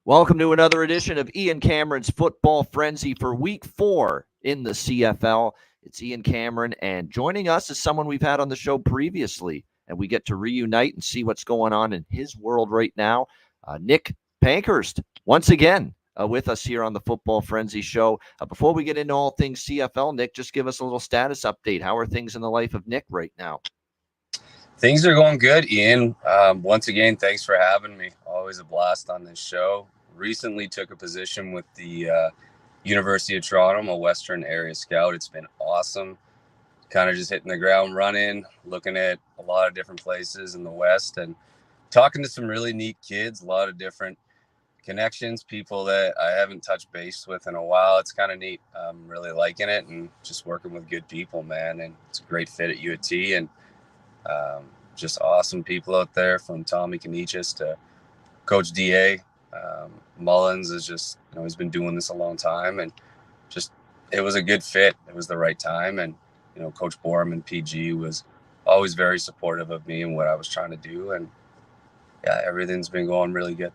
Welcome to another edition of Ian Cameron's Football Frenzy for Week 4 in the CFL. It's Ian Cameron, and joining us is someone we've had on the show previously, and we get to reunite and see what's going on in his world right now. Nick Pankhurst, once again, with us here on the Football Frenzy show. Before we get into all things CFL, Nick, just give us a little status update. How are things in the life of Nick right now? Things are going good, Ian. Once again, thanks for having me. Always a blast on this show. Recently took a position with the University of Toronto. I'm a Western area scout. It's been awesome. Kind of just hitting the ground running, looking at a lot of different places in the West and talking to some really neat kids, a lot of different connections, people that I haven't touched base with in a while. It's kind of neat. I'm really liking it and just working with good people, man. And it's a great fit at UT and just awesome people out there, from Tommy Kanichis to Coach DA. Mullins is just, he's been doing this a long time, and just, it was a good fit. It was the right time. And, Coach Borman, PG, was always very supportive of me and what I was trying to do. And yeah, everything's been going really good.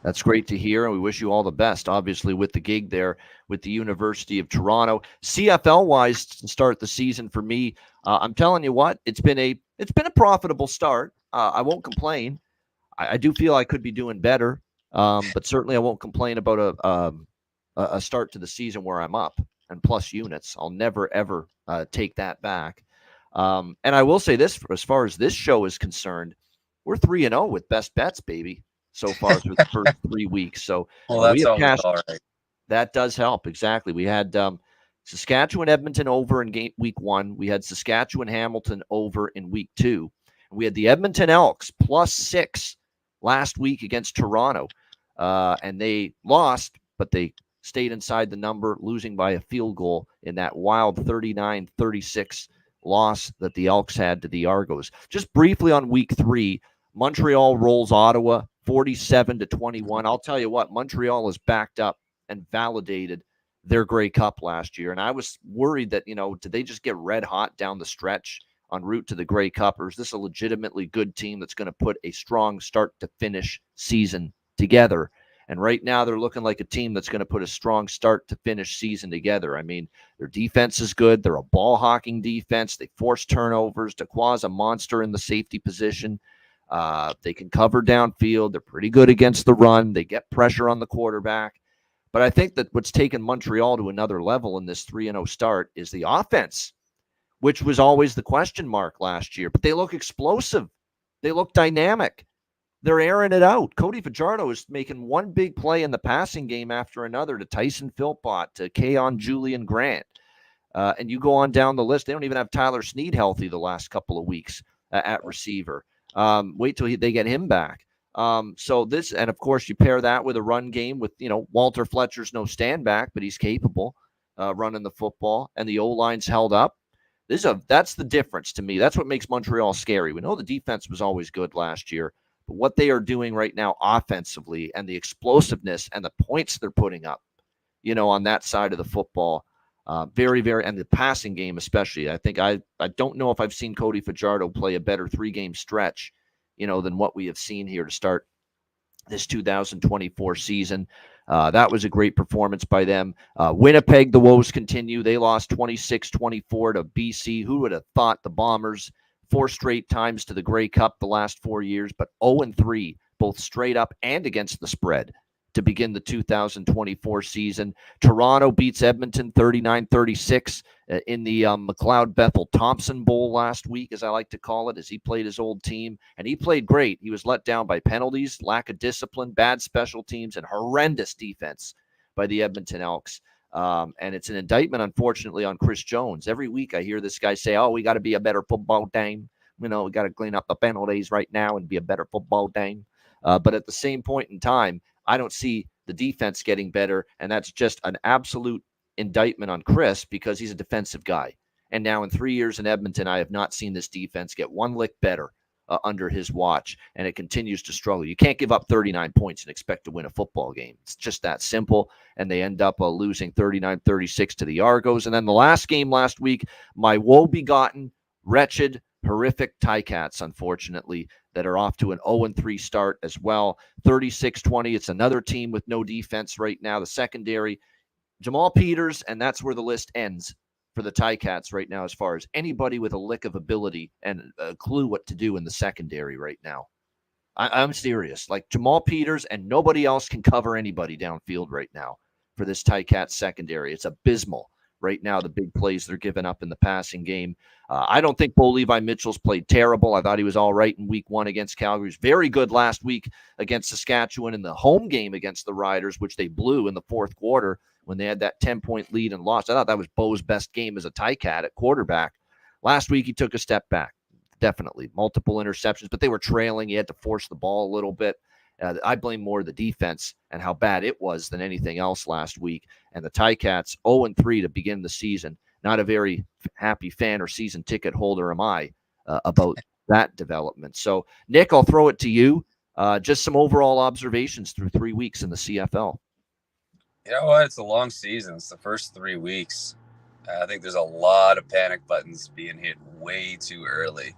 That's great to hear, and we wish you all the best, obviously, with the gig there with the University of Toronto. CFL-wise, to start the season for me, I'm telling you what, it's been a profitable start. I won't complain. I do feel I could be doing better, but certainly I won't complain about a start to the season where I'm up and plus units. I'll never, ever take that back. And I will say this, as far as this show is concerned, we're 3-0 with best bets, baby, so far through the first 3 weeks. So well, we have cashed. All right. That does help. Exactly. We had Saskatchewan Edmonton over in week 1. We had Saskatchewan Hamilton over in week 2. And we had the Edmonton Elks +6 last week against Toronto. And they lost, but they stayed inside the number, losing by a field goal in that wild 39-36 loss that the Elks had to the Argos. Just briefly on week 3, Montreal rolls Ottawa 47-21. I'll tell you what, Montreal is backed up and validated their Grey Cup last year. And I was worried that, did they just get red hot down the stretch en route to the Grey Cup, or is this a legitimately good team that's going to put a strong start to finish season together? And right now they're looking like a team that's going to put a strong start to finish season together. I mean, their defense is good. They're a ball hawking defense. They force turnovers. Dequa's a monster in the safety position. They can cover downfield. They're pretty good against the run. They get pressure on the quarterback. But I think that what's taken Montreal to another level in this 3-0 start is the offense, which was always the question mark last year. But they look explosive. They look dynamic. They're airing it out. Cody Fajardo is making one big play in the passing game after another to Tyson Philpott, to Keon Julian Grant. And you go on down the list. They don't even have Tyler Snead healthy the last couple of weeks at receiver. Wait till they get him back. So this, and of course you pair that with a run game with, Walter Fletcher's no stand back, but he's capable running the football, and the O-line's held up. That's the difference to me. That's what makes Montreal scary. We know the defense was always good last year, but what they are doing right now offensively and the explosiveness and the points they're putting up, on that side of the football, very, very, and the passing game especially. I think I don't know if I've seen Cody Fajardo play a better 3-game stretch, than what we have seen here to start this 2024 season. That was a great performance by them. Winnipeg, the woes continue. They lost 26-24 to BC. Who would have thought? The Bombers 4 straight times to the Grey Cup the last 4 years, but 0-3, both straight up and against the spread to begin the 2024 season. Toronto beats Edmonton 39-36 in the McLeod-Bethel-Thompson Bowl last week, as I like to call it, as he played his old team. And he played great. He was let down by penalties, lack of discipline, bad special teams, and horrendous defense by the Edmonton Elks. And it's an indictment, unfortunately, on Chris Jones. Every week I hear this guy say, we got to be a better football team. We got to clean up the penalties right now and be a better football team. But at the same point in time, I don't see the defense getting better, and that's just an absolute indictment on Chris because he's a defensive guy. And now in 3 years in Edmonton, I have not seen this defense get one lick better under his watch, and it continues to struggle. You can't give up 39 points and expect to win a football game. It's just that simple, and they end up losing 39-36 to the Argos. And then the last game last week, my woe-begotten, wretched, horrific Ticats, unfortunately, that are off to an 0-3 start as well. 36-20. It's another team with no defense right now. The secondary, Jamal Peters, and that's where the list ends for the Ticats right now as far as anybody with a lick of ability and a clue what to do in the secondary right now. I'm serious. Like Jamal Peters and nobody else can cover anybody downfield right now for this Ticats secondary. It's abysmal right now, the big plays they're giving up in the passing game. I don't think Bo Levi Mitchell's played terrible. I thought he was all right in week 1 against Calgary. He was very good last week against Saskatchewan in the home game against the Riders, which they blew in the fourth quarter when they had that 10-point lead and lost. I thought that was Bo's best game as a Ticat at quarterback. Last week, he took a step back. Definitely multiple interceptions, but they were trailing. He had to force the ball a little bit. I blame more the defense and how bad it was than anything else last week. And the Ticats 0-3 to begin the season. Not a very happy fan or season ticket holder am I about that development. So, Nick, I'll throw it to you. Just some overall observations through 3 weeks in the CFL. You know what? It's a long season. It's the first 3 weeks. I think there's a lot of panic buttons being hit way too early.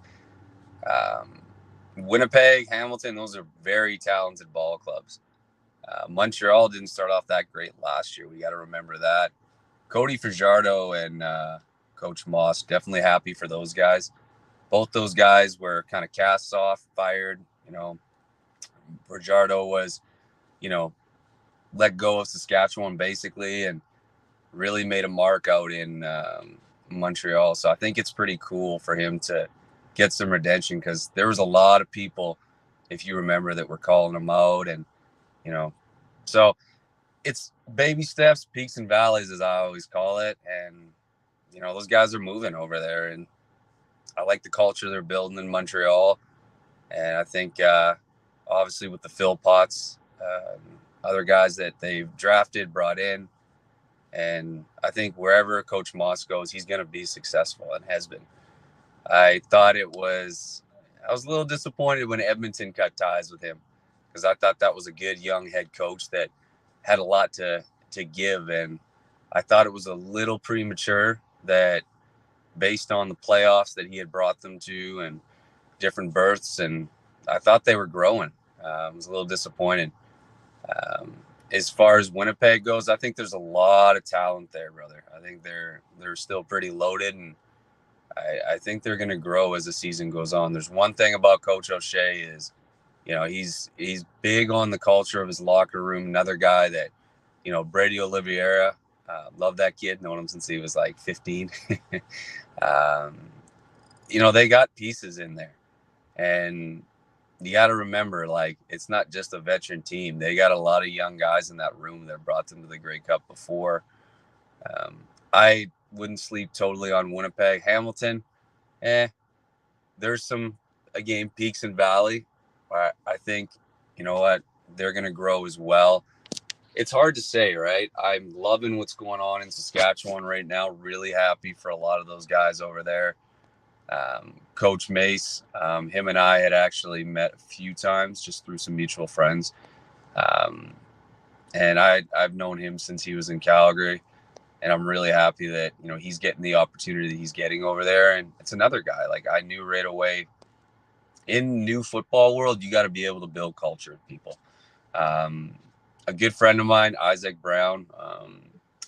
Winnipeg, Hamilton, those are very talented ball clubs. Montreal didn't start off that great last year. We got to remember that. Cody Fajardo and Coach Moss, definitely happy for those guys. Both those guys were kind of cast off, fired. Fajardo was, let go of Saskatchewan basically and really made a mark out in Montreal. So I think it's pretty cool for him to get some redemption because there was a lot of people, if you remember, that were calling him out. And, so it's baby steps, peaks and valleys, as I always call it. And, those guys are moving over there. And I like the culture they're building in Montreal. And I think, obviously, with the Phil Potts, other guys that they've drafted, brought in, and I think wherever Coach Moss goes, he's going to be successful and has been. I was a little disappointed when Edmonton cut ties with him because I thought that was a good young head coach that had a lot to give. And I thought it was a little premature that based on the playoffs that he had brought them to and different berths. And I thought they were growing. I was a little disappointed. As far as Winnipeg goes, I think there's a lot of talent there, brother. I think they're still pretty loaded, and I think they're going to grow as the season goes on. There's one thing about Coach O'Shea is, he's big on the culture of his locker room. Another guy that, Brady Oliveira, love that kid, known him since he was like 15. They got pieces in there, and you got to remember, it's not just a veteran team. They got a lot of young guys in that room that brought them to the Grey Cup before. I wouldn't sleep totally on Winnipeg. Hamilton, there's some, again, peaks and valley. I think, they're going to grow as well. It's hard to say, right? I'm loving what's going on in Saskatchewan right now. Really happy for a lot of those guys over there. Coach Mace, him and I had actually met a few times just through some mutual friends. And I've known him since he was in Calgary, and I'm really happy that, he's getting the opportunity that he's getting over there. And it's another guy, I knew right away in new football world, you got to be able to build culture with people. A good friend of mine, Isaac Brown,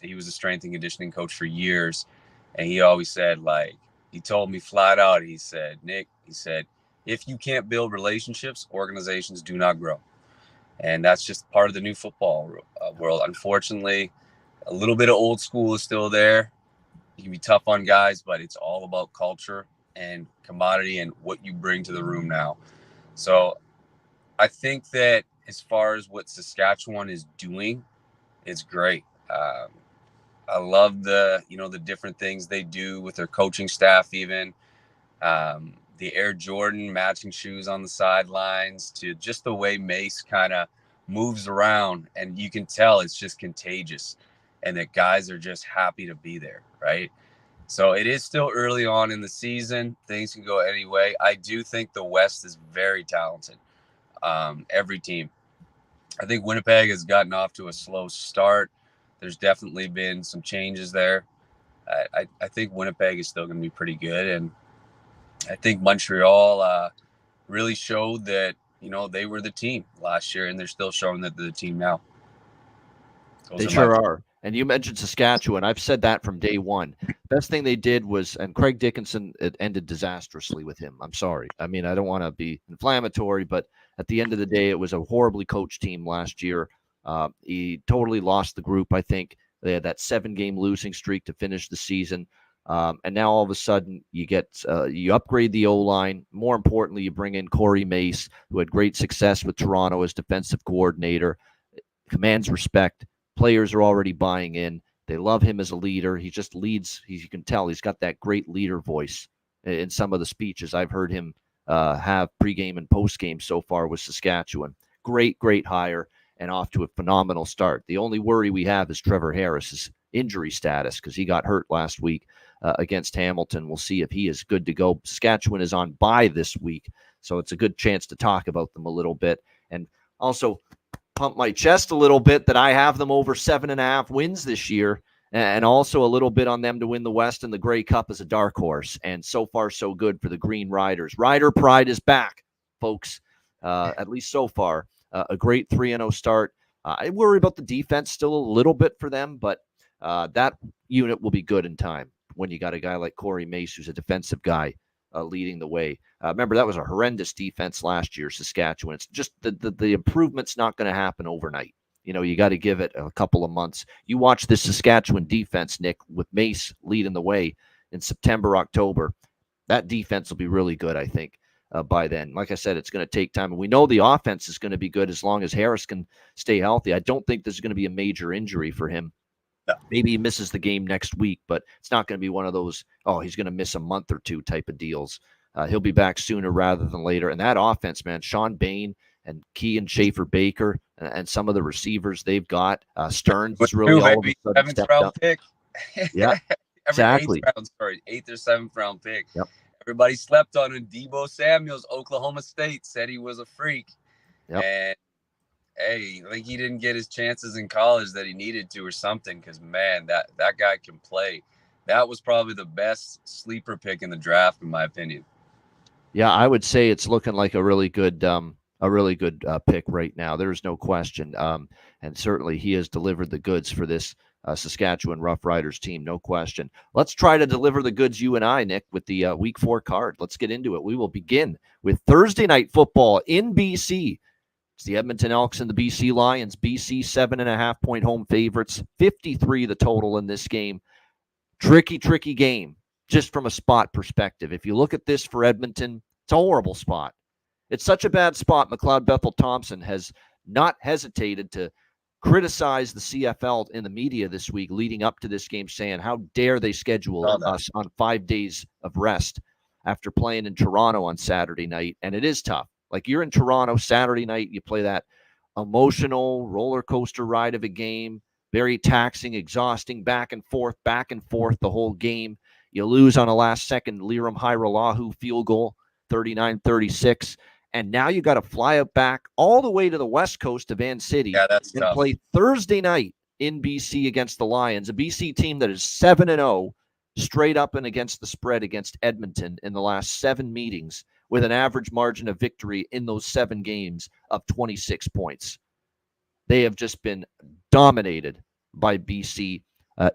he was a strength and conditioning coach for years. And he always said, he told me flat out, he said, Nick, if you can't build relationships, organizations do not grow. And that's just part of the new football world. Unfortunately, a little bit of old school is still there. You can be tough on guys, but it's all about culture and commodity and what you bring to the room now. So I think that as far as what Saskatchewan is doing, it's great. I love the different things they do with their coaching staff, even the Air Jordan matching shoes on the sidelines to just the way Mace kind of moves around. And you can tell it's just contagious and that guys are just happy to be there, right? So it is still early on in the season. Things can go any way. I do think the West is very talented. Every team. I think Winnipeg has gotten off to a slow start. There's definitely been some changes there. I think Winnipeg is still going to be pretty good. And I think Montreal really showed that, they were the team last year, and they're still showing that they're the team now. They Those are my. sure are. And you mentioned Saskatchewan. I've said that from day one. Best thing they did was, and Craig Dickinson, it ended disastrously with him. I'm sorry. I mean, I don't want to be inflammatory, but at the end of the day, it was a horribly coached team last year. He totally lost the group, I think. They had that 7-game losing streak to finish the season. And now all of a sudden you upgrade the O-line. More importantly, you bring in Corey Mace, who had great success with Toronto as defensive coordinator, commands respect. Players are already buying in. They love him as a leader. He just leads. You can tell he's got that great leader voice in some of the speeches I've heard him have pregame and postgame so far with Saskatchewan. Great hire and off to a phenomenal start. The only worry we have is Trevor Harris's injury status because he got hurt last week against Hamilton. We'll see if he is good to go. Saskatchewan is on bye this week, so it's a good chance to talk about them a little bit. And also pump my chest a little bit that I have them over 7.5 wins this year, and also a little bit on them to win the West and the Grey Cup as a dark horse. And so far, so good for the Green Riders. Rider pride is back, folks, at least so far. A great 3-0 start. I worry about the defense still a little bit for them, but that unit will be good in time when you got a guy like Corey Mace, who's a defensive guy, leading the way. Remember, that was a horrendous defense last year, Saskatchewan. It's just the improvement's not going to happen overnight. You got to give it a couple of months. You watch this Saskatchewan defense, Nick, with Mace leading the way in September, October. That defense will be really good, I think, by then. Like I said, it's going to take time. And we know the offense is going to be good as long as Harris can stay healthy. I don't think there's going to be a major injury for him. Maybe he misses the game next week, but it's not going to be one of those, he's going to miss a month or two type of deals. He'll be back sooner rather than later. And that offense, man, Sean Bain and Kean Schaefer-Baker and some of the receivers they've got. Stearns is really all of a sudden stepped up. Pick. Yeah, exactly. 8th or 7th round pick. Yep. Everybody slept on him. Debo Samuels, Oklahoma State, said he was a freak. Yep. And hey, like he didn't get his chances in college that he needed to or something, because, man, that guy can play. That was probably the best sleeper pick in the draft, in my opinion. Yeah, I would say it's looking like a really good pick right now. There's no question. And certainly he has delivered the goods for this Saskatchewan Roughriders team, no question. Let's try to deliver the goods, you and I, Nick, with the Week 4 card. Let's get into it. We will begin with Thursday night football in BC. It's the Edmonton Elks and the BC Lions. BC 7.5-point home favorites. 53 the total in this game. Tricky game, just from a spot perspective. If you look at this for Edmonton, it's a horrible spot. It's such a bad spot. McLeod Bethel Thompson has not hesitated to criticize the CFL in the media this week leading up to this game, saying, how dare they schedule us on 5 days of rest after playing in Toronto on Saturday night. And it is tough. Like, you're in Toronto Saturday night, you play that emotional roller coaster ride of a game, very taxing, exhausting, back and forth the whole game. You lose on a last-second Liram Hairolahu field goal, 39-36. And now you got to fly up back all the way to the west coast of Van City and tough. Play Thursday night in BC against the Lions, a BC team that is 7-0 straight up and against the spread against Edmonton in the last 7 meetings, with an average margin of victory in those 7 games of 26 points. They have just been dominated by BC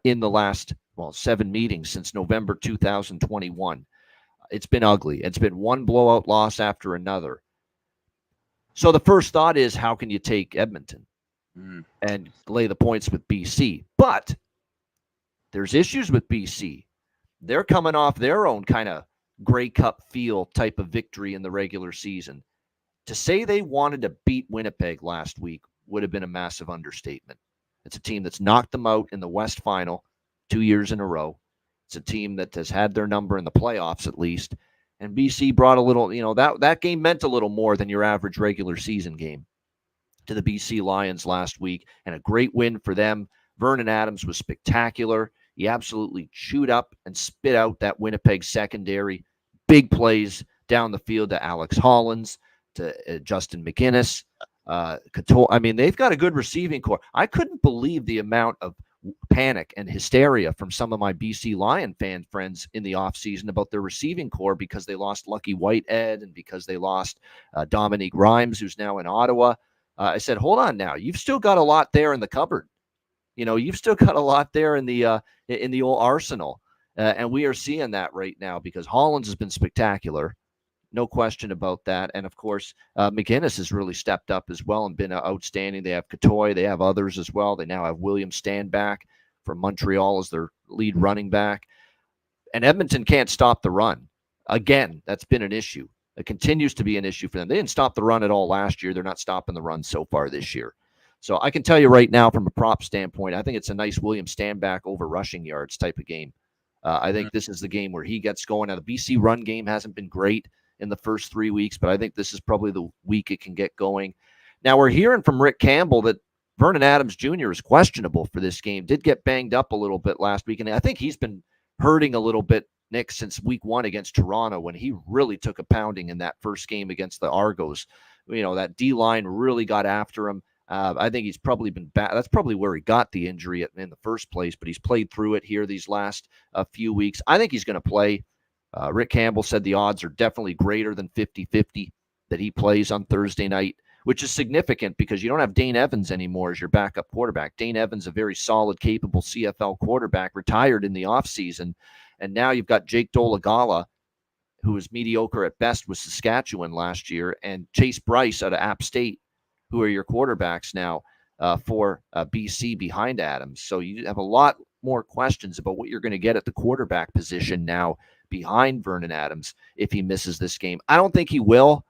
in the last 7 meetings since November 2021. It's been ugly. It's been one blowout loss after another. So the first thought is, how can you take Edmonton and lay the points with BC? But there's issues with BC. They're coming off their own kind of Grey Cup feel type of victory in the regular season. To say they wanted to beat Winnipeg last week would have been a massive understatement. It's a team that's knocked them out in the West Final 2 years in a row. It's a team that has had their number in the playoffs at least. And BC brought a little, that game meant a little more than your average regular season game to the BC Lions last week, and a great win for them. Vernon Adams was spectacular. He absolutely chewed up and spit out that Winnipeg secondary. Big plays down the field to Alex Hollins, to Justin McInnes. They've got a good receiving core. I couldn't believe the amount of panic and hysteria from some of my BC Lion fan friends in the offseason about their receiving core because they lost Lucky Whitehead and because they lost Dominique Rhymes, who's now in Ottawa. I said, hold on now. You've still got a lot there in the cupboard. You've still got a lot there in the old arsenal. And we are seeing that right now because Hollins has been spectacular. No question about that. And of course, McGinnis has really stepped up as well and been outstanding. They have Katoy. They have others as well. They now have William Standback from Montreal as their lead running back. And Edmonton can't stop the run. Again, that's been an issue. It continues to be an issue for them. They didn't stop the run at all last year. They're not stopping the run so far this year. So I can tell you right now from a prop standpoint, I think it's a nice William Standback over rushing yards type of game. I think this is the game where he gets going. Now, the BC run game hasn't been great in the first 3 weeks, but I think this is probably the week it can get going. Now, we're hearing from Rick Campbell that Vernon Adams Jr. is questionable for this game. Did get banged up a little bit last week, and I think he's been hurting a little bit, Nick, since week 1 against Toronto when he really took a pounding in that first game against the Argos. That D-line really got after him. I think he's probably been bad. That's probably where he got the injury in the first place, but he's played through it here these last few weeks. I think he's going to play. Rick Campbell said the odds are definitely greater than 50-50 that he plays on Thursday night, which is significant because you don't have Dane Evans anymore as your backup quarterback. Dane Evans, a very solid, capable CFL quarterback, retired in the offseason, and now you've got Jake Dolegala, who was mediocre at best with Saskatchewan last year, and Chase Bryce out of App State, who are your quarterbacks now for BC behind Adams. So you have a lot more questions about what you're going to get at the quarterback position now behind Vernon Adams if he misses this game. I don't think he will.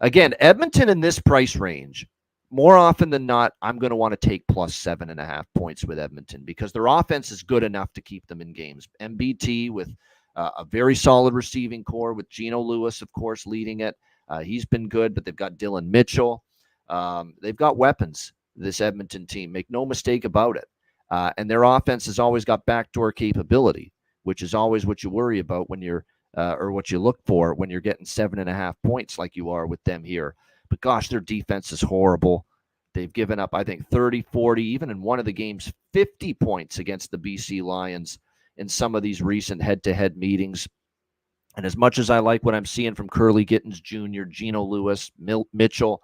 Again, Edmonton in this price range, more often than not, I'm going to want to take plus 7.5 points with Edmonton because their offense is good enough to keep them in games. MBT with a very solid receiving core with Geno Lewis, of course, leading it. He's been good, but they've got Dylan Mitchell. They've got weapons, this Edmonton team. Make no mistake about it. And their offense has always got backdoor capability, which is always what you worry about when you're or what you look for when you're getting 7.5 points like you are with them here. But gosh, their defense is horrible. They've given up, I think, 30, 40, even in one of the games, 50 points against the BC Lions in some of these recent head-to-head meetings. And as much as I like what I'm seeing from Curly Gittens Jr., Geno Lewis, Mitchell,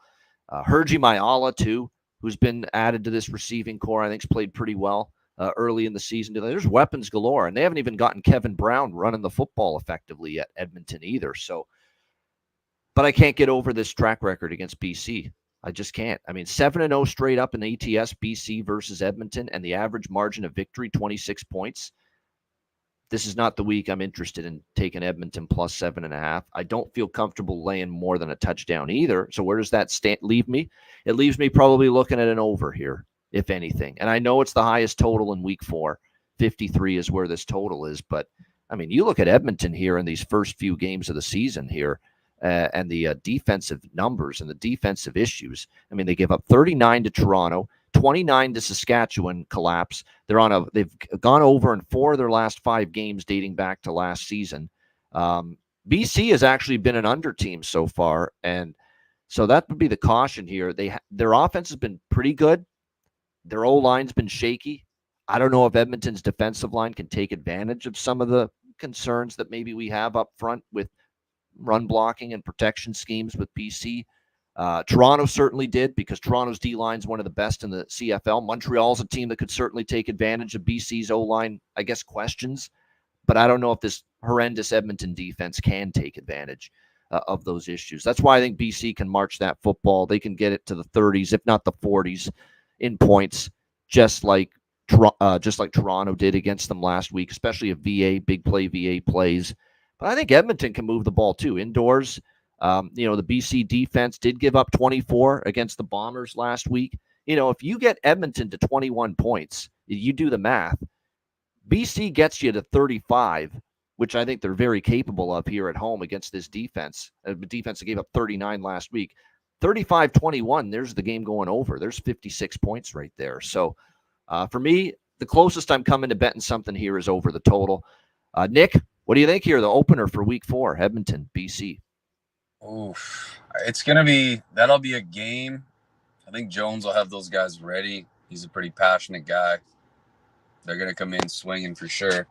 Hergy Mayala, too, who's been added to this receiving core, I think has played pretty well early in the season. There's weapons galore, and they haven't even gotten Kevin Brown running the football effectively yet, Edmonton either. So, but I can't get over this track record against BC. I just can't. I mean, 7-0 straight up in the ATS, BC versus Edmonton, and the average margin of victory, 26 points. This is not the week I'm interested in taking Edmonton plus 7.5. I don't feel comfortable laying more than a touchdown either. So where does that leave me? It leaves me probably looking at an over here, if anything. And I know it's the highest total in week 4. 53 is where this total is. But, I mean, you look at Edmonton here in these first few games of the season here and the defensive numbers and the defensive issues. I mean, they give up 39 to Toronto, 29 to Saskatchewan collapse. They've gone over in 4 of their last 5 games dating back to last season. BC has actually been an under team so far, and so that would be the caution here. Their offense has been pretty good. Their O-line's been shaky. I don't know if Edmonton's defensive line can take advantage of some of the concerns that maybe we have up front with run blocking and protection schemes with BC. Toronto certainly did because Toronto's D-line is one of the best in the CFL. Montreal's a team that could certainly take advantage of BC's O-line, I guess, questions. But I don't know if this horrendous Edmonton defense can take advantage of those issues. That's why I think BC can march that football. They can get it to the 30s, if not the 40s, in points, just like Toronto did against them last week, especially if big play VA plays. But I think Edmonton can move the ball too indoors. The BC defense did give up 24 against the Bombers last week. If you get Edmonton to 21 points, you do the math. BC gets you to 35, which I think they're very capable of here at home against this defense. The defense that gave up 39 last week. 35-21, there's the game going over. There's 56 points right there. So for me, the closest I'm coming to betting something here is over the total. Nick, what do you think here? The opener for week 4, Edmonton, BC. Oof. That'll be a game. I think Jones will have those guys ready. He's a pretty passionate guy. They're going to come in swinging for sure.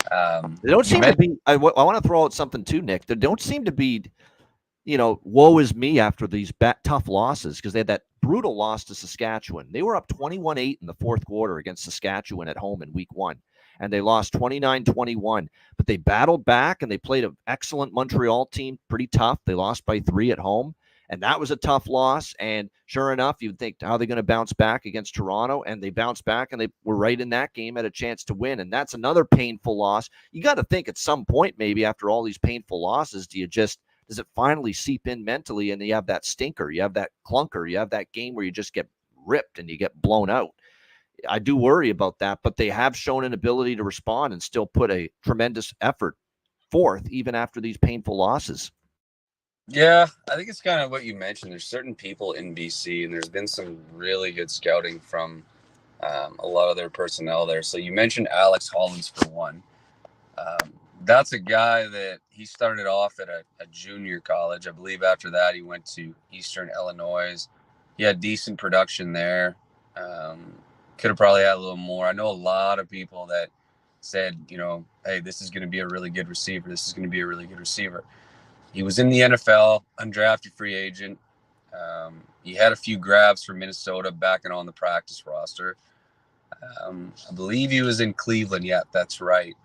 They don't You seem to mentioned, be. I want to throw out something too, Nick. They don't seem to be, woe is me after these tough losses, because they had that brutal loss to Saskatchewan. They were up 21-8 in the fourth quarter against Saskatchewan at home in week 1, and they lost 29-21. But they battled back, and they played an excellent Montreal team, pretty tough. They lost by 3 at home, and that was a tough loss. And sure enough, you'd think, how are they going to bounce back against Toronto? And they bounced back, and they were right in that game, had a chance to win. And that's another painful loss. You got to think at some point, maybe after all these painful losses, does it finally seep in mentally, and you have that stinker, you have that clunker, you have that game where you just get ripped and you get blown out? I do worry about that, but they have shown an ability to respond and still put a tremendous effort forth even after these painful losses. yeah, I think it's kind of what you mentioned. There's certain people in BC, and there's been some really good scouting from a lot of their personnel there. So you mentioned Alex Hollins for one. That's a guy that he started off at a junior college. I believe after that he went to Eastern Illinois. He had decent production there. Could have probably had a little more. I know a lot of people that said, hey, this is going to be a really good receiver. This is going to be a really good receiver. He was in the NFL, undrafted free agent. He had a few grabs for Minnesota backing on the practice roster. I believe he was in Cleveland. Yeah, that's right.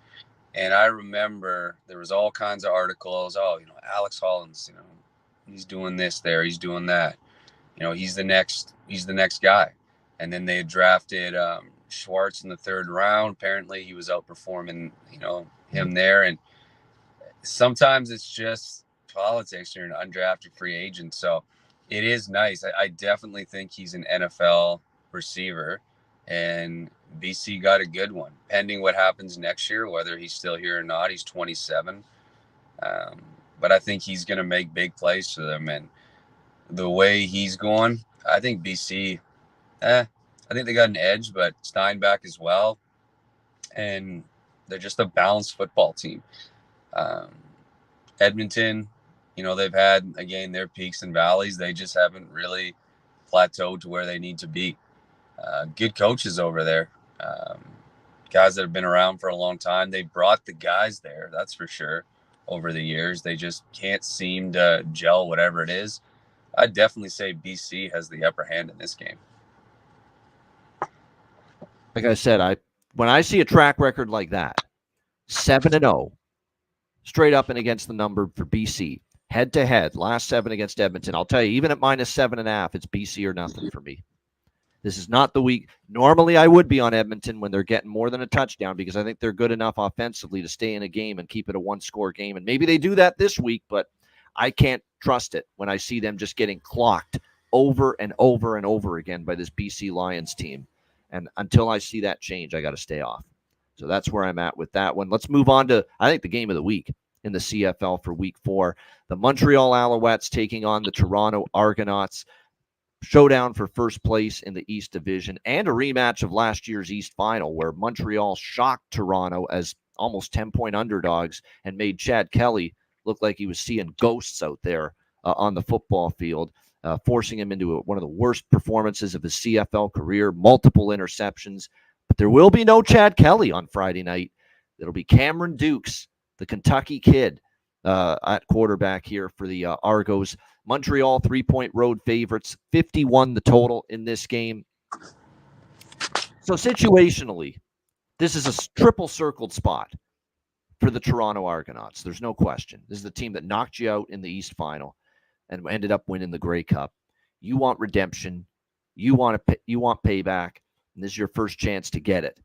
And I remember there was all kinds of articles. Oh, Alex Hollins, he's doing this there. He's doing that. He's the next guy. And then they had drafted Schwartz in the 3rd round. Apparently he was outperforming, him there. And sometimes it's just politics. You're an undrafted free agent. So it is nice. I definitely think he's an NFL receiver, and BC got a good one. Pending what happens next year, whether he's still here or not, he's 27. But I think he's going to make big plays for them. And the way he's going, I think BC, I think they got an edge, but Steinbach as well. And they're just a balanced football team. Edmonton, they've had, again, their peaks and valleys. They just haven't really plateaued to where they need to be. Good coaches over there. Guys that have been around for a long time. They brought the guys there, that's for sure, over the years. They just can't seem to gel whatever it is. I'd definitely say BC has the upper hand in this game. Like I said, when I see a track record like that, 7-0, straight up and against the number for BC, head to head, last 7 against Edmonton, I'll tell you, even at -7.5, it's BC or nothing for me. This is not the week. Normally, I would be on Edmonton when they're getting more than a touchdown, because I think they're good enough offensively to stay in a game and keep it a 1-score game. And maybe they do that this week, but I can't trust it when I see them just getting clocked over and over and over again by this BC Lions team. And until I see that change, I got to stay off. So that's where I'm at with that one. Let's move on to, I think, the game of the week in the CFL for week 4. The Montreal Alouettes taking on the Toronto Argonauts. Showdown for first place in the East Division, and a rematch of last year's East Final, where Montreal shocked Toronto as almost 10-point underdogs and made Chad Kelly look like he was seeing ghosts out there on the football field, forcing him into one of the worst performances of his CFL career, multiple interceptions. But there will be no Chad Kelly on Friday night. It'll be Cameron Dukes, the Kentucky kid, at quarterback here for the Argos. Montreal 3-point road favorites, 51 the total in this game. So situationally, this is a triple circled spot for the Toronto Argonauts. There's no question. This is the team that knocked you out in the East Final and ended up winning the Grey Cup. You want redemption. You want payback, and this is your first chance to get it.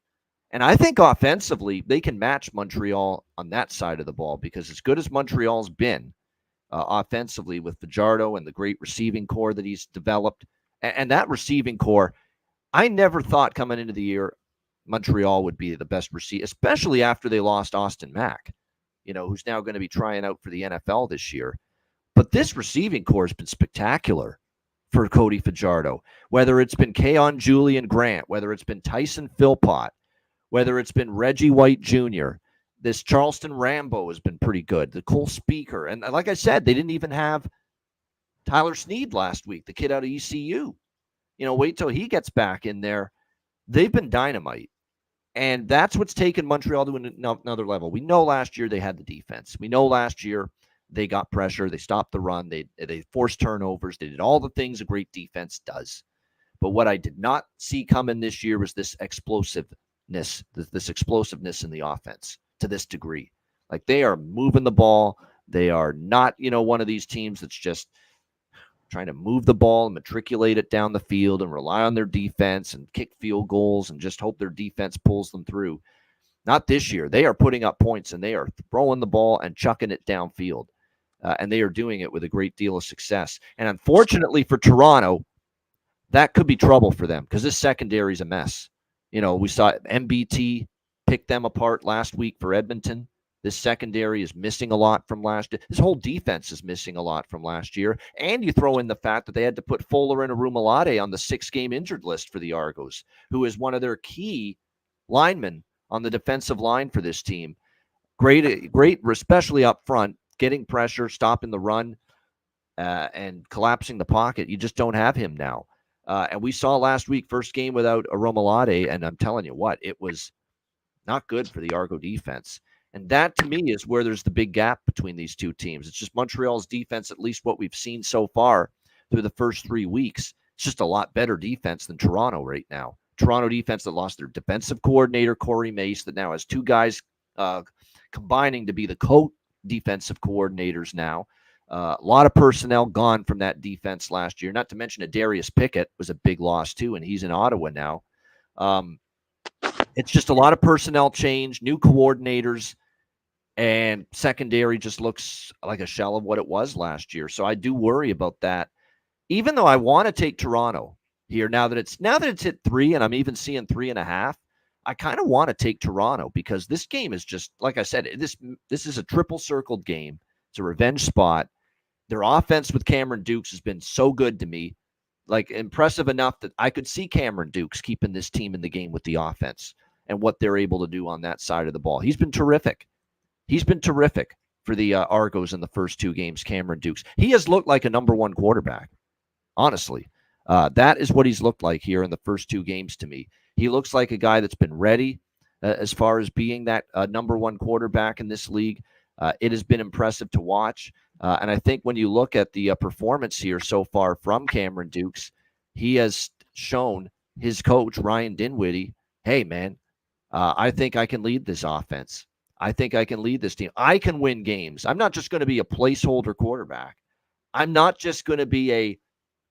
And I think offensively, they can match Montreal on that side of the ball, because as good as Montreal's been offensively with Fajardo and the great receiving core that he's developed, and that receiving core, I never thought coming into the year Montreal would be the best receiver, especially after they lost Austin Mack, who's now going to be trying out for the NFL this year. But this receiving core has been spectacular for Cody Fajardo, whether it's been Keon Julian Grant, whether it's been Tyson Philpott, whether it's been Reggie White Jr., this Charleston Rambo has been pretty good. The Cole Speaker. And like I said, they didn't even have Tyler Snead last week, the kid out of ECU. wait till he gets back in there. They've been dynamite. And that's what's taken Montreal to another level. We know last year they had the defense. We know last year they got pressure. They stopped the run. They forced turnovers. They did all the things a great defense does. But what I did not see coming this year was this explosiveness, this explosiveness in the offense to this degree. Like, they are moving the ball. They are not, one of these teams that's just trying to move the ball and matriculate it down the field and rely on their defense and kick field goals and just hope their defense pulls them through. Not this year. They are putting up points and they are throwing the ball and chucking it downfield. And they are doing it with a great deal of success. And unfortunately for Toronto, that could be trouble for them because this secondary is a mess. We saw MBT pick them apart last week for Edmonton. This secondary is missing a lot from last year. This whole defense is missing a lot from last year. And you throw in the fact that they had to put Fuller and Arumalade on the 6-game injured list for the Argos, who is one of their key linemen on the defensive line for this team. Great, especially up front, getting pressure, stopping the run, and collapsing the pocket. You just don't have him now. And we saw last week, first game without Arumalade, and I'm telling you what, it was not good for the Argo defense. And that, to me, is where there's the big gap between these two teams. It's just Montreal's defense, at least what we've seen so far through the first 3 weeks. It's just a lot better defense than Toronto right now. Toronto defense that lost their defensive coordinator, Corey Mace, that now has 2 guys combining to be the co-defensive coordinators now. A lot of personnel gone from that defense last year, not to mention Darius Pickett was a big loss too, and he's in Ottawa now. It's just a lot of personnel change, new coordinators, and secondary just looks like a shell of what it was last year. So I do worry about that, even though I want to take Toronto here now that it's hit 3 and I'm even seeing 3.5. I kind of want to take Toronto because this game is just, like I said, this is a triple circled game. It's a revenge spot. Their offense with Cameron Dukes has been so good to me, like impressive enough that I could see Cameron Dukes keeping this team in the game with the offense and what they're able to do on that side of the ball. He's been terrific. He's been terrific for the Argos in the first 2 games, Cameron Dukes. He has looked like a number 1 quarterback, honestly. That is what he's looked like here in the first 2 games to me. He looks like a guy that's been ready as far as being that number 1 quarterback in this league. It has been impressive to watch. And I think when you look at the performance here so far from Cameron Dukes, he has shown his coach, Ryan Dinwiddie, hey, man, I think I can lead this offense. I think I can lead this team. I can win games. I'm not just going to be a placeholder quarterback. I'm not just going to be a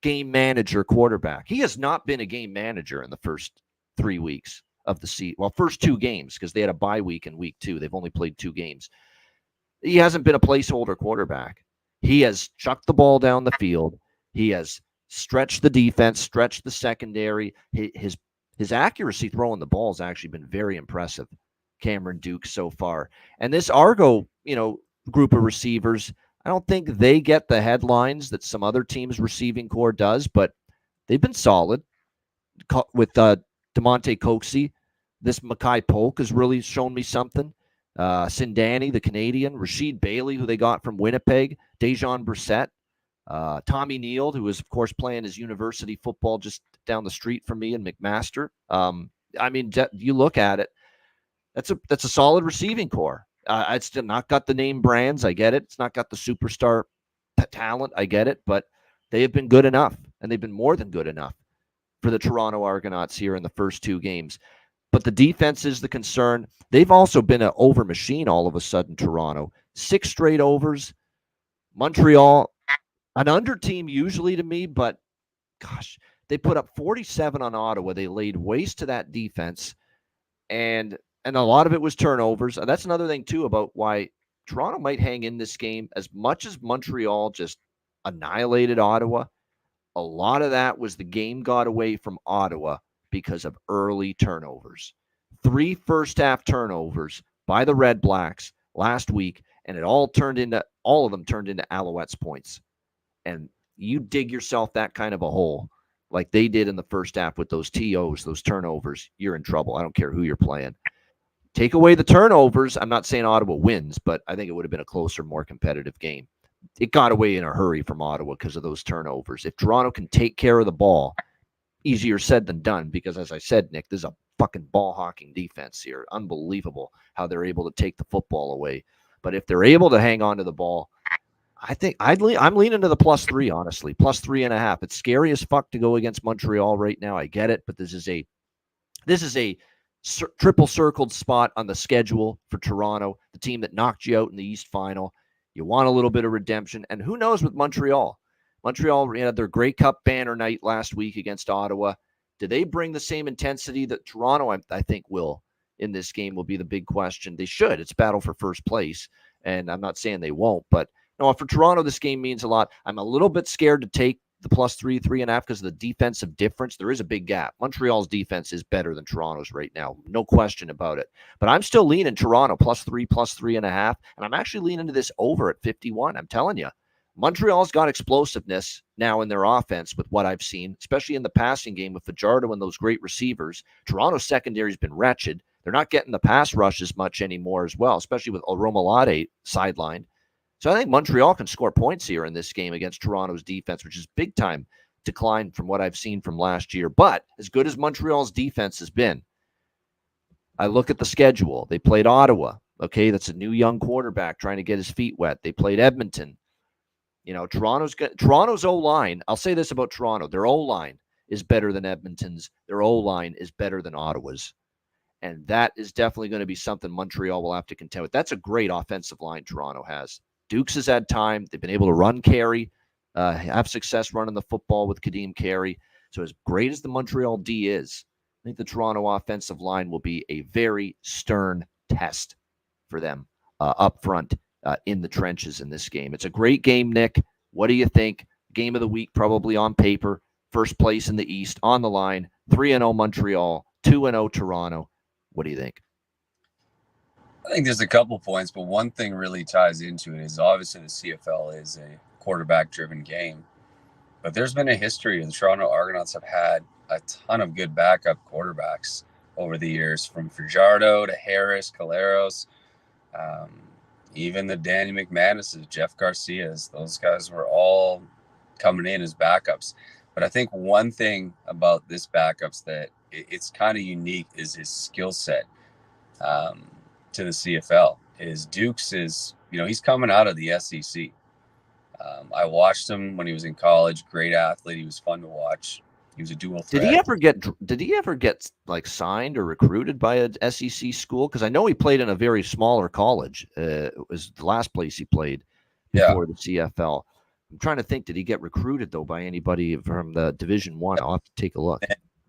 game manager quarterback. He has not been a game manager in the first 3 weeks of the season. Well, first 2 games because they had a bye week in week 2. They've only played 2 games. He hasn't been a placeholder quarterback. He has chucked the ball down the field. He has stretched the defense, stretched the secondary. His accuracy throwing the ball has actually been very impressive, Cameron Dukes, so far. And this Argo, group of receivers, I don't think they get the headlines that some other teams' receiving core does, but they've been solid with DeMonte Coxey. This Makai Polk has really shown me something. Sindani, the Canadian, Rasheed Bailey, who they got from Winnipeg, Dejon Brissett, Tommy Neal, who is, of course, playing his university football just down the street from me in McMaster. You look at it, that's a solid receiving core. It's still not got the name brands. I get it. It's not got the superstar talent. I get it. But they have been good enough, and they've been more than good enough for the Toronto Argonauts here in the first 2 games. But the defense is the concern. They've also been an over machine all of a sudden, Toronto. 6 straight overs. Montreal, an under team usually to me, but gosh, they put up 47 on Ottawa. They laid waste to that defense, and a lot of it was turnovers. And that's another thing, too, about why Toronto might hang in this game. As much as Montreal just annihilated Ottawa, a lot of that was the game got away from Ottawa because of early turnovers. 3 first-half turnovers by the Red Blacks last week, and all of them turned into Alouettes points. And you dig yourself that kind of a hole like they did in the first half with those TOs, those turnovers, you're in trouble. I don't care who you're playing. Take away the turnovers. I'm not saying Ottawa wins, but I think it would have been a closer, more competitive game. It got away in a hurry from Ottawa because of those turnovers. If Toronto can take care of the ball, easier said than done because, as I said, Nick, this is a fucking ball hawking defense here. Unbelievable how they're able to take the football away. But if they're able to hang on to the ball, I think I'm leaning to the +3, honestly, +3.5. It's scary as fuck to go against Montreal right now. I get it, but this is a triple circled spot on the schedule for Toronto, the team that knocked you out in the East Final. You want a little bit of redemption, and who knows with Montreal? Montreal had their Grey Cup banner night last week against Ottawa. Do they bring the same intensity that Toronto, I think, will in this game? Will be the big question. They should. It's battle for first place, and I'm not saying they won't, but no, for Toronto, this game means a lot. I'm a little bit scared to take the +3, 3.5 because of the defensive difference. There is a big gap. Montreal's defense is better than Toronto's right now. No question about it. But I'm still leaning Toronto +3, +3.5. And I'm actually leaning to this over at 51. I'm telling you, Montreal's got explosiveness now in their offense with what I've seen, especially in the passing game with Fajardo and those great receivers. Toronto's secondary's been wretched. They're not getting the pass rush as much anymore as well, especially with Romolade sidelined. So I think Montreal can score points here in this game against Toronto's defense, which is big time decline from what I've seen from last year. But as good as Montreal's defense has been, I look at the schedule. They played Ottawa. Okay, that's a new young quarterback trying to get his feet wet. They played Edmonton. Toronto's O-line. I'll say this about Toronto. Their O-line is better than Edmonton's. Their O-line is better than Ottawa's. And that is definitely going to be something Montreal will have to contend with. That's a great offensive line Toronto has. Dukes has had time. They've been able to run Carey, have success running the football with Kadeem Carey. So as great as the Montreal D is, I think the Toronto offensive line will be a very stern test for them up front in the trenches in this game. It's a great game, Nick. What do you think? Game of the week, probably on paper. First place in the East, on the line. 3-0 Montreal, 2-0 Toronto. What do you think? I think there's a couple points, but one thing really ties into it is obviously the CFL is a quarterback-driven game. But there's been a history. The Toronto Argonauts have had a ton of good backup quarterbacks over the years, from Fajardo to Harris, Caleros, even the Danny McManuses, Jeff Garcias. Those guys were all coming in as backups. But I think one thing about this backups that it's kind of unique is his skill set to the CFL. Is Dukes is, he's coming out of the SEC. I watched him when he was in college. Great athlete. He was fun to watch. He was a dual threat. Did he ever get like signed or recruited by a SEC school? Because I know he played in a very smaller college. It was the last place he played before the CFL. I'm trying to think. Did he get recruited though by anybody from the Division One? I'll have to take a look.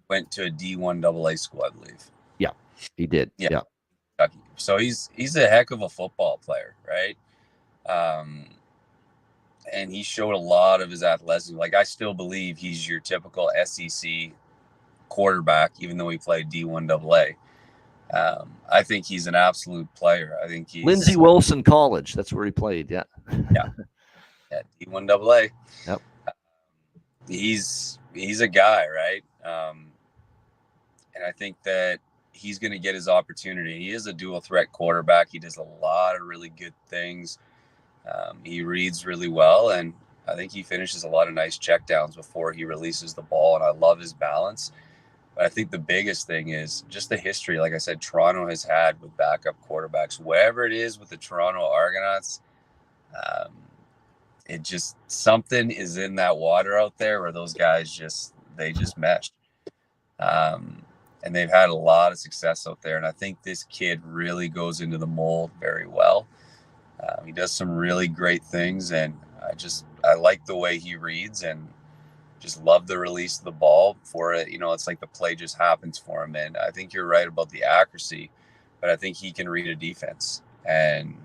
Went to a D1 AA school, I believe. Yeah, he did. Yeah. So he's a heck of a football player, right? And he showed a lot of his athleticism. Like, I still believe he's your typical SEC quarterback, even though he played D1 AA. I think he's an absolute player. I think he's Lindsey Wilson College. That's where he played. Yeah. D1 AA. Yep. He's a guy, right? And I think that he's going to get his opportunity. He is a dual threat quarterback. He does a lot of really good things. He reads really well, and I think he finishes a lot of nice checkdowns before he releases the ball, and I love his balance. But I think the biggest thing is just the history, like I said, Toronto has had with backup quarterbacks. Wherever it is with the Toronto Argonauts, it just, something is in that water out there where those guys just mesh. And they've had a lot of success out there, and I think this kid really goes into the mold very well. He does some really great things, and I like the way he reads, and just love the release of the ball for it. It's like the play just happens for him. And I think you're right about the accuracy, but I think he can read a defense. And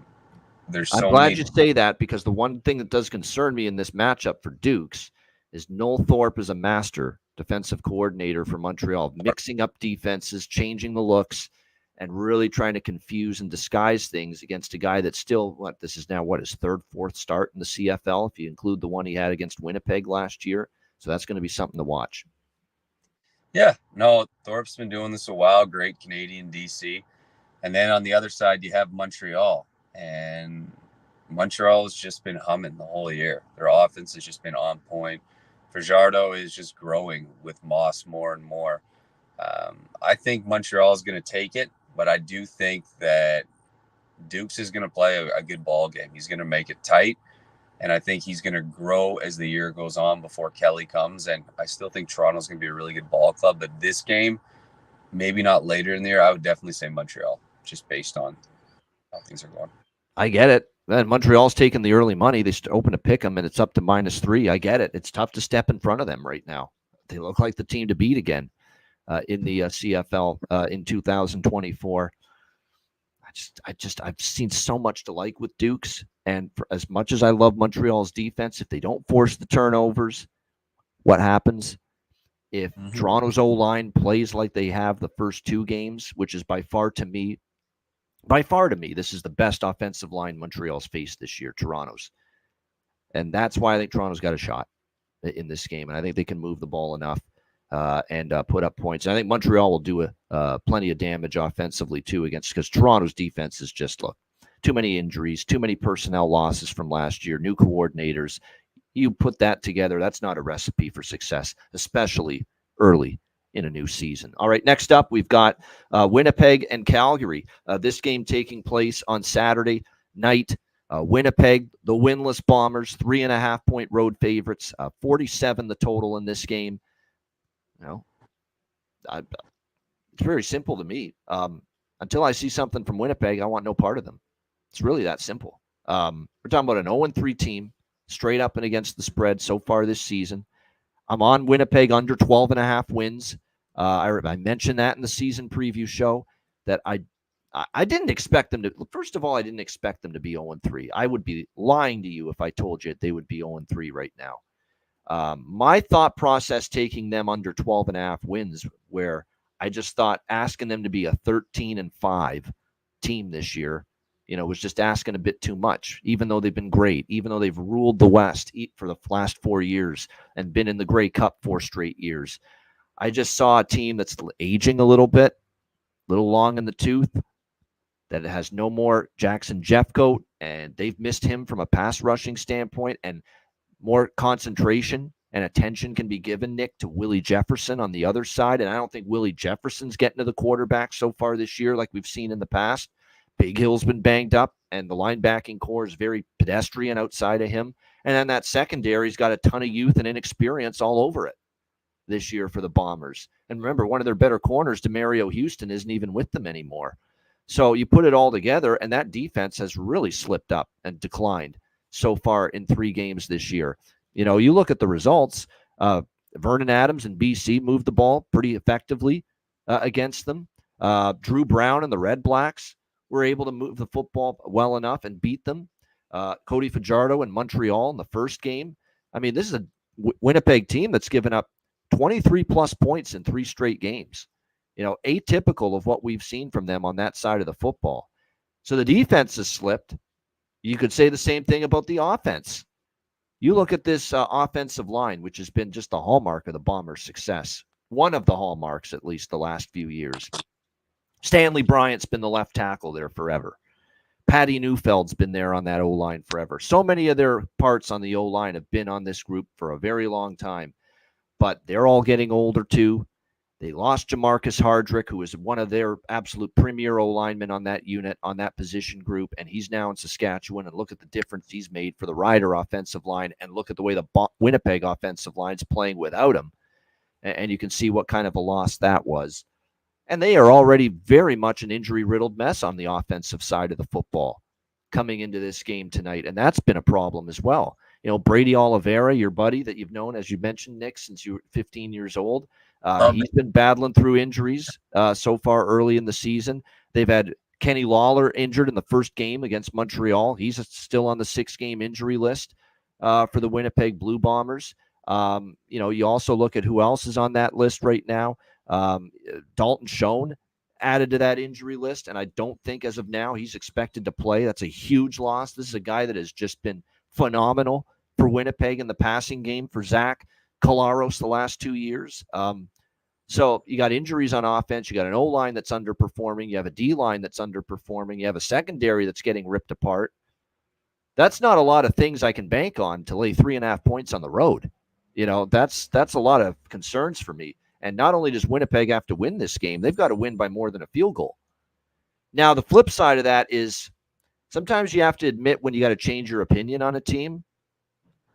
I'm glad you say that, because the one thing that does concern me in this matchup for Dukes is Noel Thorpe is a master defensive coordinator for Montreal, mixing up defenses, changing the looks, and really trying to confuse and disguise things against a guy that's still, this is now his third, fourth start in the CFL, if you include the one he had against Winnipeg last year. So that's going to be something to watch. Yeah, no, Thorpe's been doing this a while. Great Canadian DC. And then on the other side, you have Montreal. And Montreal has just been humming the whole year. Their offense has just been on point. Fajardo is just growing with Moss more and more. I think Montreal is going to take it, but I do think that Dukes is going to play a good ball game. He's going to make it tight, and I think he's going to grow as the year goes on before Kelly comes. And I still think Toronto's going to be a really good ball club, but this game, maybe not later in the year. I would definitely say Montreal, just based on how things are going. I get it. And Montreal's taking the early money. They open to pick them, and it's up to -3. I get it. It's tough to step in front of them right now. They look like the team to beat again in the CFL in 2024. I've seen so much to like with Dukes, and for as much as I love Montreal's defense, if they don't force the turnovers, what happens? If Toronto's O-line plays like they have the first 2 games, which is by far to me, this is the best offensive line Montreal's faced this year, Toronto's. And that's why I think Toronto's got a shot in this game. And I think they can move the ball enough and put up points. And I think Montreal will do plenty of damage offensively, too, because Toronto's defense is just, look, too many injuries, too many personnel losses from last year, new coordinators. You put that together, that's not a recipe for success, especially early in a new season. All right, next up, we've got Winnipeg and Calgary. This game taking place on Saturday night. Winnipeg, the winless Bombers, 3.5-point road favorites, 47 the total in this game. It's very simple to me. Until I see something from Winnipeg, I want no part of them. It's really that simple. We're talking about an 0-3 team, straight up and against the spread so far this season. I'm on Winnipeg under 12.5 wins. I mentioned that in the season preview show that I didn't expect them to. First of all, I didn't expect them to be 0-3. I would be lying to you if I told you they would be 0-3 right now. My thought process taking them under 12.5 wins, where I just thought asking them to be a 13-5 team this year, was just asking a bit too much, even though they've been great, even though they've ruled the West for the last 4 years and been in the Grey Cup 4 straight years. I just saw a team that's aging a little bit, a little long in the tooth, that has no more Jackson Jeffcoat, and they've missed him from a pass rushing standpoint, and more concentration and attention can be given, Nick, to Willie Jefferson on the other side. And I don't think Willie Jefferson's getting to the quarterback so far this year like we've seen in the past. Big Hill's been banged up, and the linebacking core is very pedestrian outside of him. And then that secondary's got a ton of youth and inexperience all over it this year for the Bombers. And remember, one of their better corners, DeMario Houston, isn't even with them anymore. So you put it all together, and that defense has really slipped up and declined so far in 3 games this year. You look at the results. Vernon Adams and BC moved the ball pretty effectively against them. Drew Brown and the Red Blacks were able to move the football well enough and beat them. Cody Fajardo in Montreal in the first game. I mean, this is a Winnipeg team that's given up 23-plus points in 3 straight games. Atypical of what we've seen from them on that side of the football. So the defense has slipped. You could say the same thing about the offense. You look at this offensive line, which has been just the hallmark of the Bombers' success. One of the hallmarks, at least the last few years. Stanley Bryant's been the left tackle there forever. Patty Neufeld's been there on that O-line forever. So many of their parts on the O-line have been on this group for a very long time. But they're all getting older, too. They lost Jamarcus Hardrick, who is one of their absolute premier O-linemen on that unit, on that position group, and he's now in Saskatchewan. And look at the difference he's made for the Rider offensive line, and look at the way the Winnipeg offensive line's playing without him. And you can see what kind of a loss that was. And they are already very much an injury-riddled mess on the offensive side of the football coming into this game tonight, and that's been a problem as well. Brady Oliveira, your buddy that you've known, as you mentioned, Nick, since you were 15 years old, he's been battling through injuries so far early in the season. They've had Kenny Lawler injured in the first game against Montreal. He's still on the 6-game injury list for the Winnipeg Blue Bombers. You also look at who else is on that list right now. Dalton Schoen added to that injury list, and I don't think as of now he's expected to play. That's a huge loss. This is a guy that has just been phenomenal for Winnipeg in the passing game for Zach Collaros the last 2 years. So you got injuries on offense. You got an O-line that's underperforming. You have a D-line that's underperforming. You have a secondary that's getting ripped apart. That's not a lot of things I can bank on to lay 3.5 points on the road That's a lot of concerns for me. And not only does Winnipeg have to win this game, they've got to win by more than a field goal. Now, the flip side of that is sometimes you have to admit when you got to change your opinion on a team.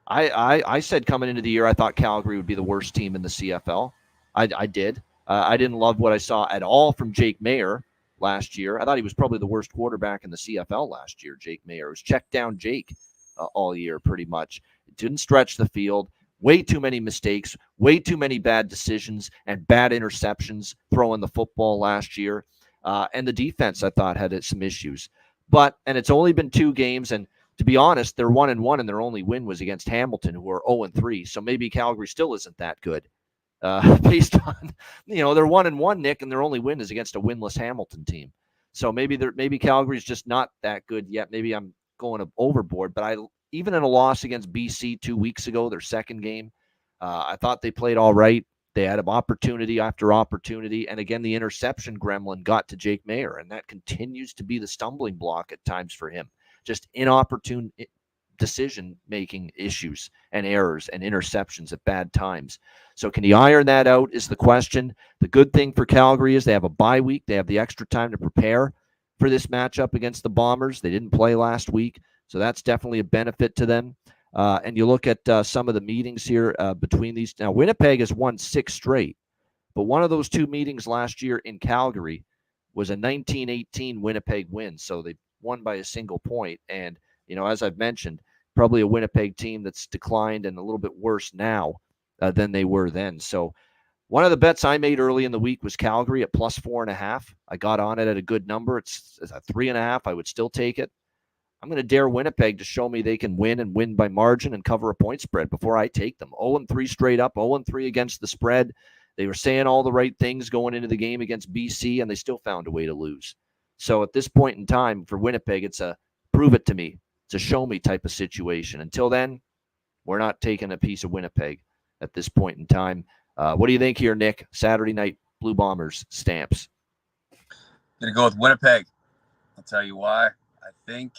I said coming into the year, I thought Calgary would be the worst team in the CFL. I did. I didn't love what I saw at all from Jake Mayer last year. I thought he was probably the worst quarterback in the CFL last year, Jake Mayer. It was check down Jake all year, pretty much. It didn't stretch the field. Way too many mistakes, way too many bad decisions and bad interceptions throwing the football last year. And the defense, I thought, had some issues. And it's only been 2 games, and to be honest, they're 1-1, and their only win was against Hamilton, who are 0-3. So maybe Calgary still isn't that good, based on they're 1-1, Nick, and their only win is against a winless Hamilton team. So maybe Calgary's just not that good yet. Maybe I'm going overboard. But even in a loss against BC 2 weeks ago, their second game, I thought they played all right. They had opportunity after opportunity, and again, the interception gremlin got to Jake Mayer, and that continues to be the stumbling block at times for him. Just inopportune decision-making issues and errors and interceptions at bad times. So can he iron that out is the question. The good thing for Calgary is they have a bye week. They have the extra time to prepare for this matchup against the Bombers. They didn't play last week, so that's definitely a benefit to them. And you look at some of the meetings here between these. Now, Winnipeg has won 6 straight, but one of those 2 meetings last year in Calgary was a 1918 Winnipeg win. So they won by a single point. And, as I've mentioned, probably a Winnipeg team that's declined and a little bit worse now than they were then. So one of the bets I made early in the week was Calgary at plus 4.5. I got on it at a good number. It's a 3.5. I would still take it. I'm going to dare Winnipeg to show me they can win and win by margin and cover a point spread before I take them. 0-3 straight up, 0-3 against the spread. They were saying all the right things going into the game against BC, and they still found a way to lose. So at this point in time for Winnipeg, it's a prove it to me. It's a show me type of situation. Until then, we're not taking a piece of Winnipeg at this point in time. What do you think here, Nick? Saturday night Blue Bombers stamps. Gonna go with Winnipeg. I'll tell you why. I think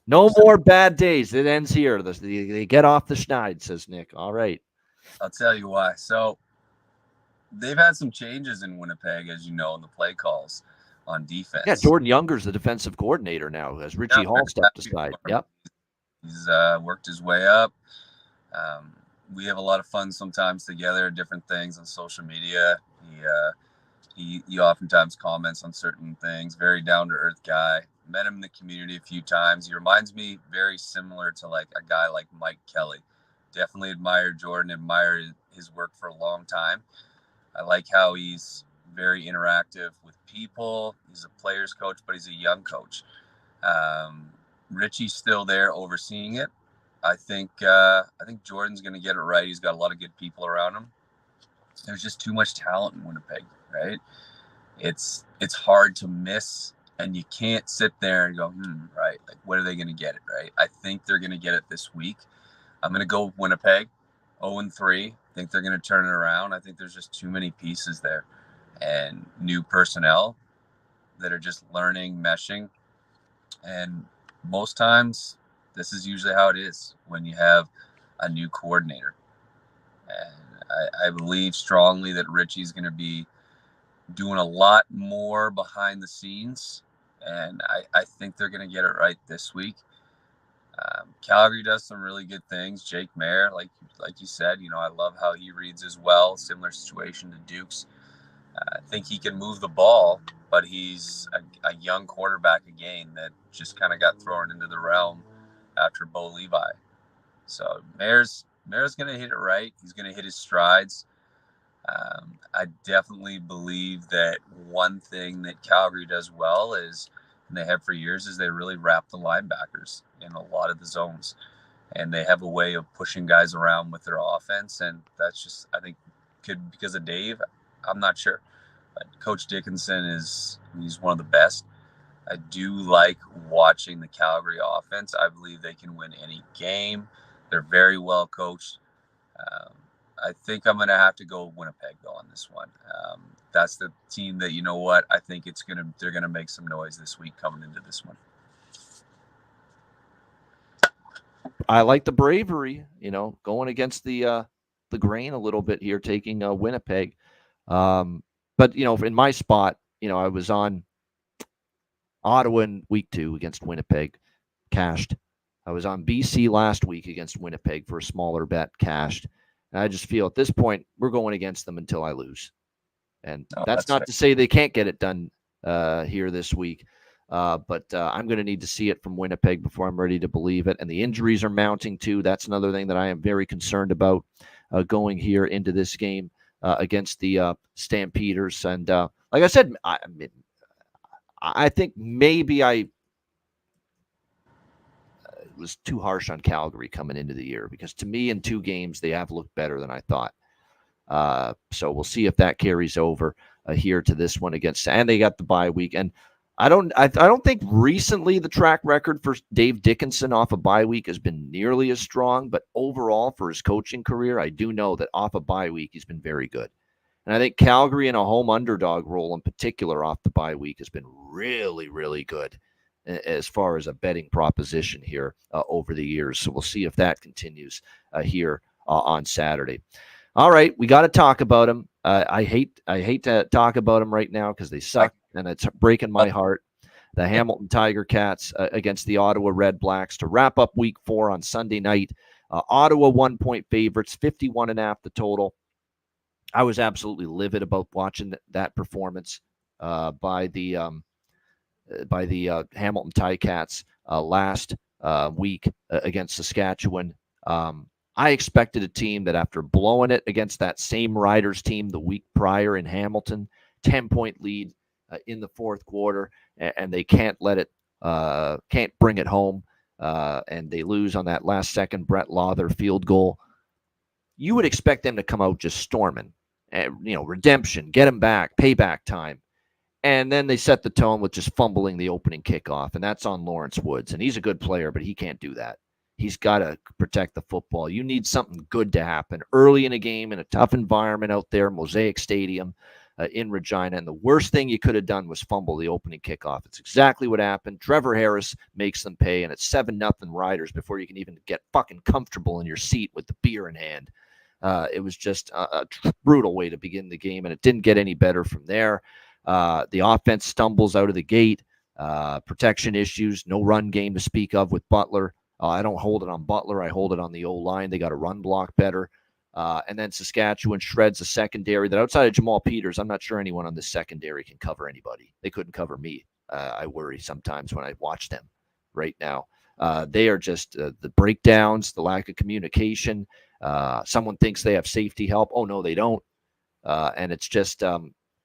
no more bad days. It ends here. They get off the schneid, says Nick. All right. I'll tell you why. So they've had some changes in Winnipeg, as you know, in the play calls on defense. Yeah, Jordan Younger's the defensive coordinator now, as Richie Hall stepped aside. Yep. He's worked his way up. We have a lot of fun sometimes together, different things on social media. He oftentimes comments on certain things. Very down-to-earth guy. Met him in the community a few times. He reminds me very similar to like a guy like Mike Kelly. Definitely admire Jordan, admire his work for a long time. I like how he's very interactive with people. He's a player's coach, but he's a young coach. Richie's still there overseeing it. I think Jordan's going to get it right. He's got a lot of good people around him. There's just too much talent in Winnipeg, right? It's hard to miss, and you can't sit there and go, right, like when are they going to get it, right? I think they're going to get it this week. I'm going to go with Winnipeg, 0-3. I think they're going to turn it around. I think there's just too many pieces there and new personnel that are just learning, meshing. And most times, this is usually how it is when you have a new coordinator. And I believe strongly that Richie's going to be doing a lot more behind the scenes. And I think they're going to get it right this week. Calgary does some really good things. Jake Mayer, like you said, I love how he reads as well. Similar situation to Dukes. I think he can move the ball, but he's a young quarterback again that just kind of got thrown into the realm after Bo Levi. So Mayer's going to hit it right. He's going to hit his strides. I definitely believe that one thing that Calgary does well is, and they have for years, is they really wrap the linebackers in a lot of the zones. And they have a way of pushing guys around with their offense. And that's just, I think, could because of Dave. I'm not sure. But Coach Dickinson he's one of the best. I do like watching the Calgary offense. I believe they can win any game. They're very well coached. I think I'm going to have to go Winnipeg though on this one. That's the team that, I think they're going to make some noise this week coming into this one. I like the bravery, going against the grain a little bit here, taking Winnipeg. But in my spot, I was on Ottawa in week 2 against Winnipeg, cashed. I was on BC last week against Winnipeg for a smaller bet, cashed. And I just feel at this point we're going against them until I lose. And that's not to say they can't get it done here this week. But I'm going to need to see it from Winnipeg before I'm ready to believe it. And the injuries are mounting too. That's another thing that I am very concerned about going here into this game against the Stampeders. And like I said, I think maybe I was too harsh on Calgary coming into the year, because to me in 2 games they have looked better than I thought. So we'll see if that carries over here to this one against, and they got the bye week. And I don't think recently the track record for Dave Dickinson off a bye week has been nearly as strong, but overall for his coaching career, I do know that off a bye week he's been very good. And I think Calgary in a home underdog role in particular off the bye week has been really, really good as far as a betting proposition here over the years. So we'll see if that continues here on Saturday. All right, we got to talk about them. I hate to talk about them right now because they suck, and it's breaking my heart. The Hamilton Tiger Cats against the Ottawa Red Blacks to wrap up week 4 on Sunday night. Ottawa 1-point favorites, 51.5 the total. I was absolutely livid about watching that performance by the Hamilton Ticats last week against Saskatchewan. I expected a team that, after blowing it against that same Riders team the week prior in Hamilton, 10-point lead in the fourth quarter, and they can't bring it home, and they lose on that last second Brett Lawther field goal. You would expect them to come out just storming, redemption, get them back, payback time. And then they set the tone with just fumbling the opening kickoff, and that's on Lawrence Woods. And he's a good player, but he can't do that. He's got to protect the football. You need something good to happen early in a game in a tough environment out there, Mosaic Stadium in Regina. And the worst thing you could have done was fumble the opening kickoff. It's exactly what happened. Trevor Harris makes them pay, and it's 7-0 Riders before you can even get fucking comfortable in your seat with the beer in hand. It was just a brutal way to begin the game, and it didn't get any better from there. The offense stumbles out of the gate, protection issues, no run game to speak of with Butler. I don't hold it on Butler. I hold it on the O-line. They got to run block better. And then Saskatchewan shreds a secondary that, outside of Jamal Peters, I'm not sure anyone on this secondary can cover anybody. They couldn't cover me. I worry sometimes when I watch them right now. They are just the breakdowns, the lack of communication. Someone thinks they have safety help. Oh, no, they don't. And it's just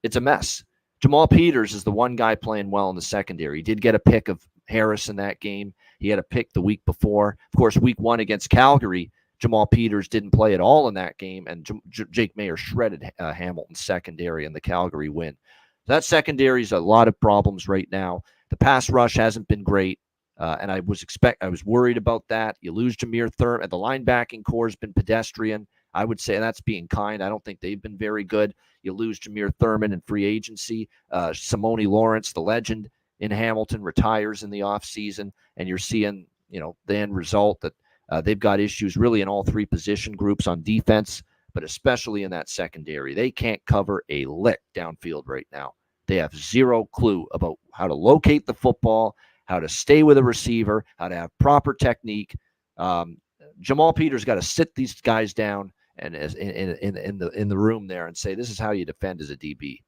it's a mess. Jamal Peters is the one guy playing well in the secondary. He did get a pick of Harris in that game. He had a pick the week before. Of course, week 1 against Calgary, Jamal Peters didn't play at all in that game, and Jake Mayer shredded Hamilton's secondary in the Calgary win. That secondary is a lot of problems right now. The pass rush hasn't been great, and I was worried about that. You lose Jameer Thurman. The linebacking core has been pedestrian. I would say that's being kind. I don't think they've been very good. You lose Jameer Thurman in free agency. Simone Lawrence, the legend in Hamilton, retires in the offseason, and you're seeing, the end result that they've got issues really in all 3 position groups on defense, but especially in that secondary. They can't cover a lick downfield right now. They have zero clue about how to locate the football, how to stay with a receiver, how to have proper technique. Jamal Peters got to sit these guys down and in the room there and say, this is how you defend as a DB.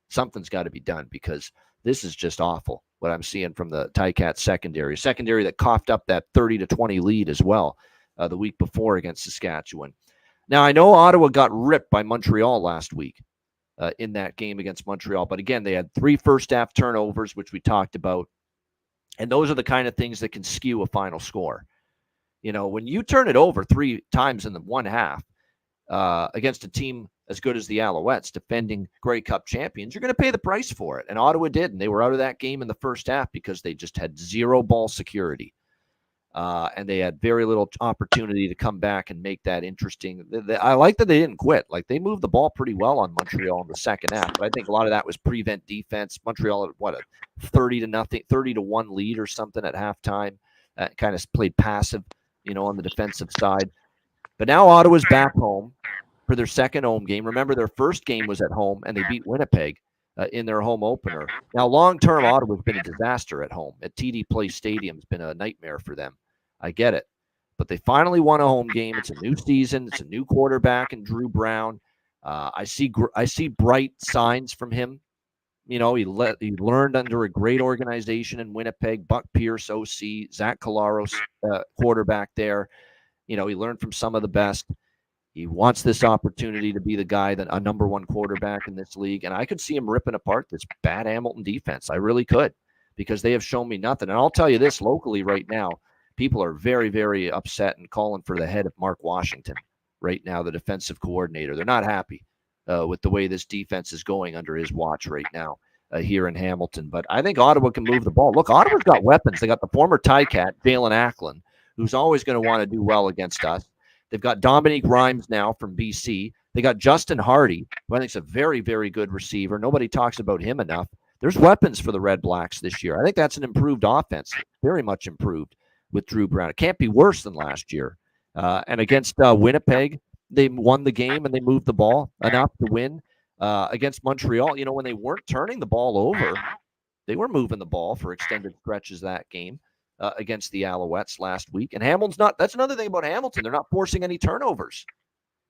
Something's got to be done, because this is just awful what I'm seeing from the Ticats secondary that coughed up that 30-20 lead as well the week before against Saskatchewan. Now, I know Ottawa got ripped by Montreal last week in that game against Montreal, but again, they had 3 first-half turnovers, which we talked about, and those are the kind of things that can skew a final score. When you turn it over 3 times in the one half against a team as good as the Alouettes, defending Grey Cup champions, you're going to pay the price for it. And Ottawa did, and they were out of that game in the first half because they just had zero ball security. And they had very little opportunity to come back and make that interesting. I like that they didn't quit. Like, they moved the ball pretty well on Montreal in the second half, but I think a lot of that was prevent defense. Montreal had a 30-1 lead or something at halftime. Kind of played passive, on the defensive side. But now Ottawa's back home for their second home game. Remember, their first game was at home, and they beat Winnipeg in their home opener. Now, long-term, Ottawa's been a disaster at home. At TD Place Stadium's been a nightmare for them. I get it. But they finally won a home game. It's a new season. It's a new quarterback in Drew Brown. I see bright signs from him. He learned under a great organization in Winnipeg. Buck Pierce, OC, Zach Collaros, quarterback there. He learned from some of the best. He wants this opportunity to be the guy that a number one quarterback in this league. And I could see him ripping apart this bad Hamilton defense. I really could, because they have shown me nothing. And I'll tell you this, locally right now, people are very, very upset and calling for the head of Mark Washington right now, the defensive coordinator. They're not happy with the way this defense is going under his watch right now here in Hamilton. But I think Ottawa can move the ball. Look, Ottawa's got weapons. They got the former Ticat, Jalen Acklin, who's always going to want to do well against us. They've got Dominique Rhymes now from BC. They got Justin Hardy, who I think is a very, very good receiver. Nobody talks about him enough. There's weapons for the Red Blacks this year. I think that's an improved offense, very much improved with Drew Brown. It can't be worse than last year. And against Winnipeg, they won the game and they moved the ball enough to win. Against Montreal, when they weren't turning the ball over, they were moving the ball for extended stretches that game. Against the Alouettes last week. And Hamilton's not, that's another thing about Hamilton. They're not forcing any turnovers.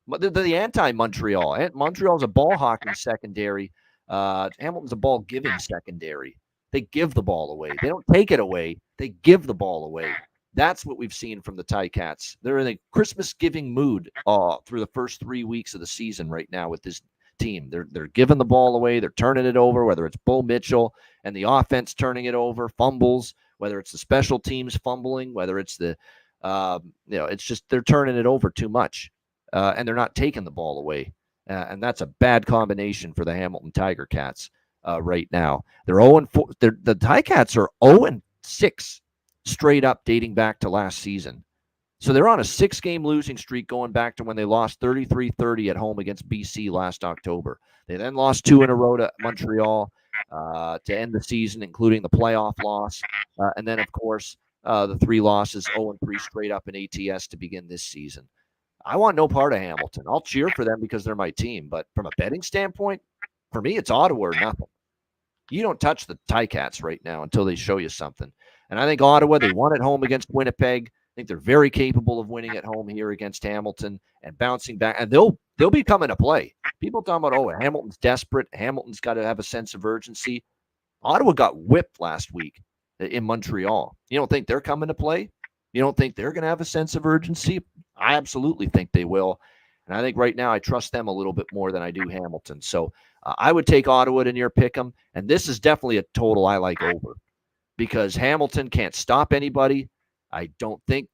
They're the anti-Montreal. Montreal's a ball hawking secondary. Hamilton's a ball giving secondary. They give the ball away. They don't take it away. They give the ball away. That's what we've seen from the Ticats. They're in a Christmas giving mood through the first 3 weeks of the season right now with this team. They're giving the ball away. They're turning it over, whether it's Bo Mitchell and the offense turning it over, fumbles, whether it's the special teams fumbling, whether it's it's just they're turning it over too much, and they're not taking the ball away, and that's a bad combination for the Hamilton Tiger Cats right now. They're 0-4. The Ticats are 0-6 straight up dating back to last season. So they're on a 6-game losing streak going back to when they lost 33-30 at home against BC last October. They then lost 2 in a row to Montreal to end the season, including the playoff loss. And then, of course, the 3 losses, 0-3 straight up in ATS to begin this season. I want no part of Hamilton. I'll cheer for them because they're my team. But from a betting standpoint, for me, it's Ottawa or nothing. You don't touch the Ticats right now until they show you something. And I think Ottawa, they won at home against Winnipeg. I think they're very capable of winning at home here against Hamilton and bouncing back. And they'll be coming to play. People talking about, Hamilton's desperate. Hamilton's got to have a sense of urgency. Ottawa got whipped last week in Montreal. You don't think they're coming to play? You don't think they're going to have a sense of urgency? I absolutely think they will. And I think right now I trust them a little bit more than I do Hamilton. So I would take Ottawa to near pick 'em. And this is definitely a total I like over because Hamilton can't stop anybody. I don't think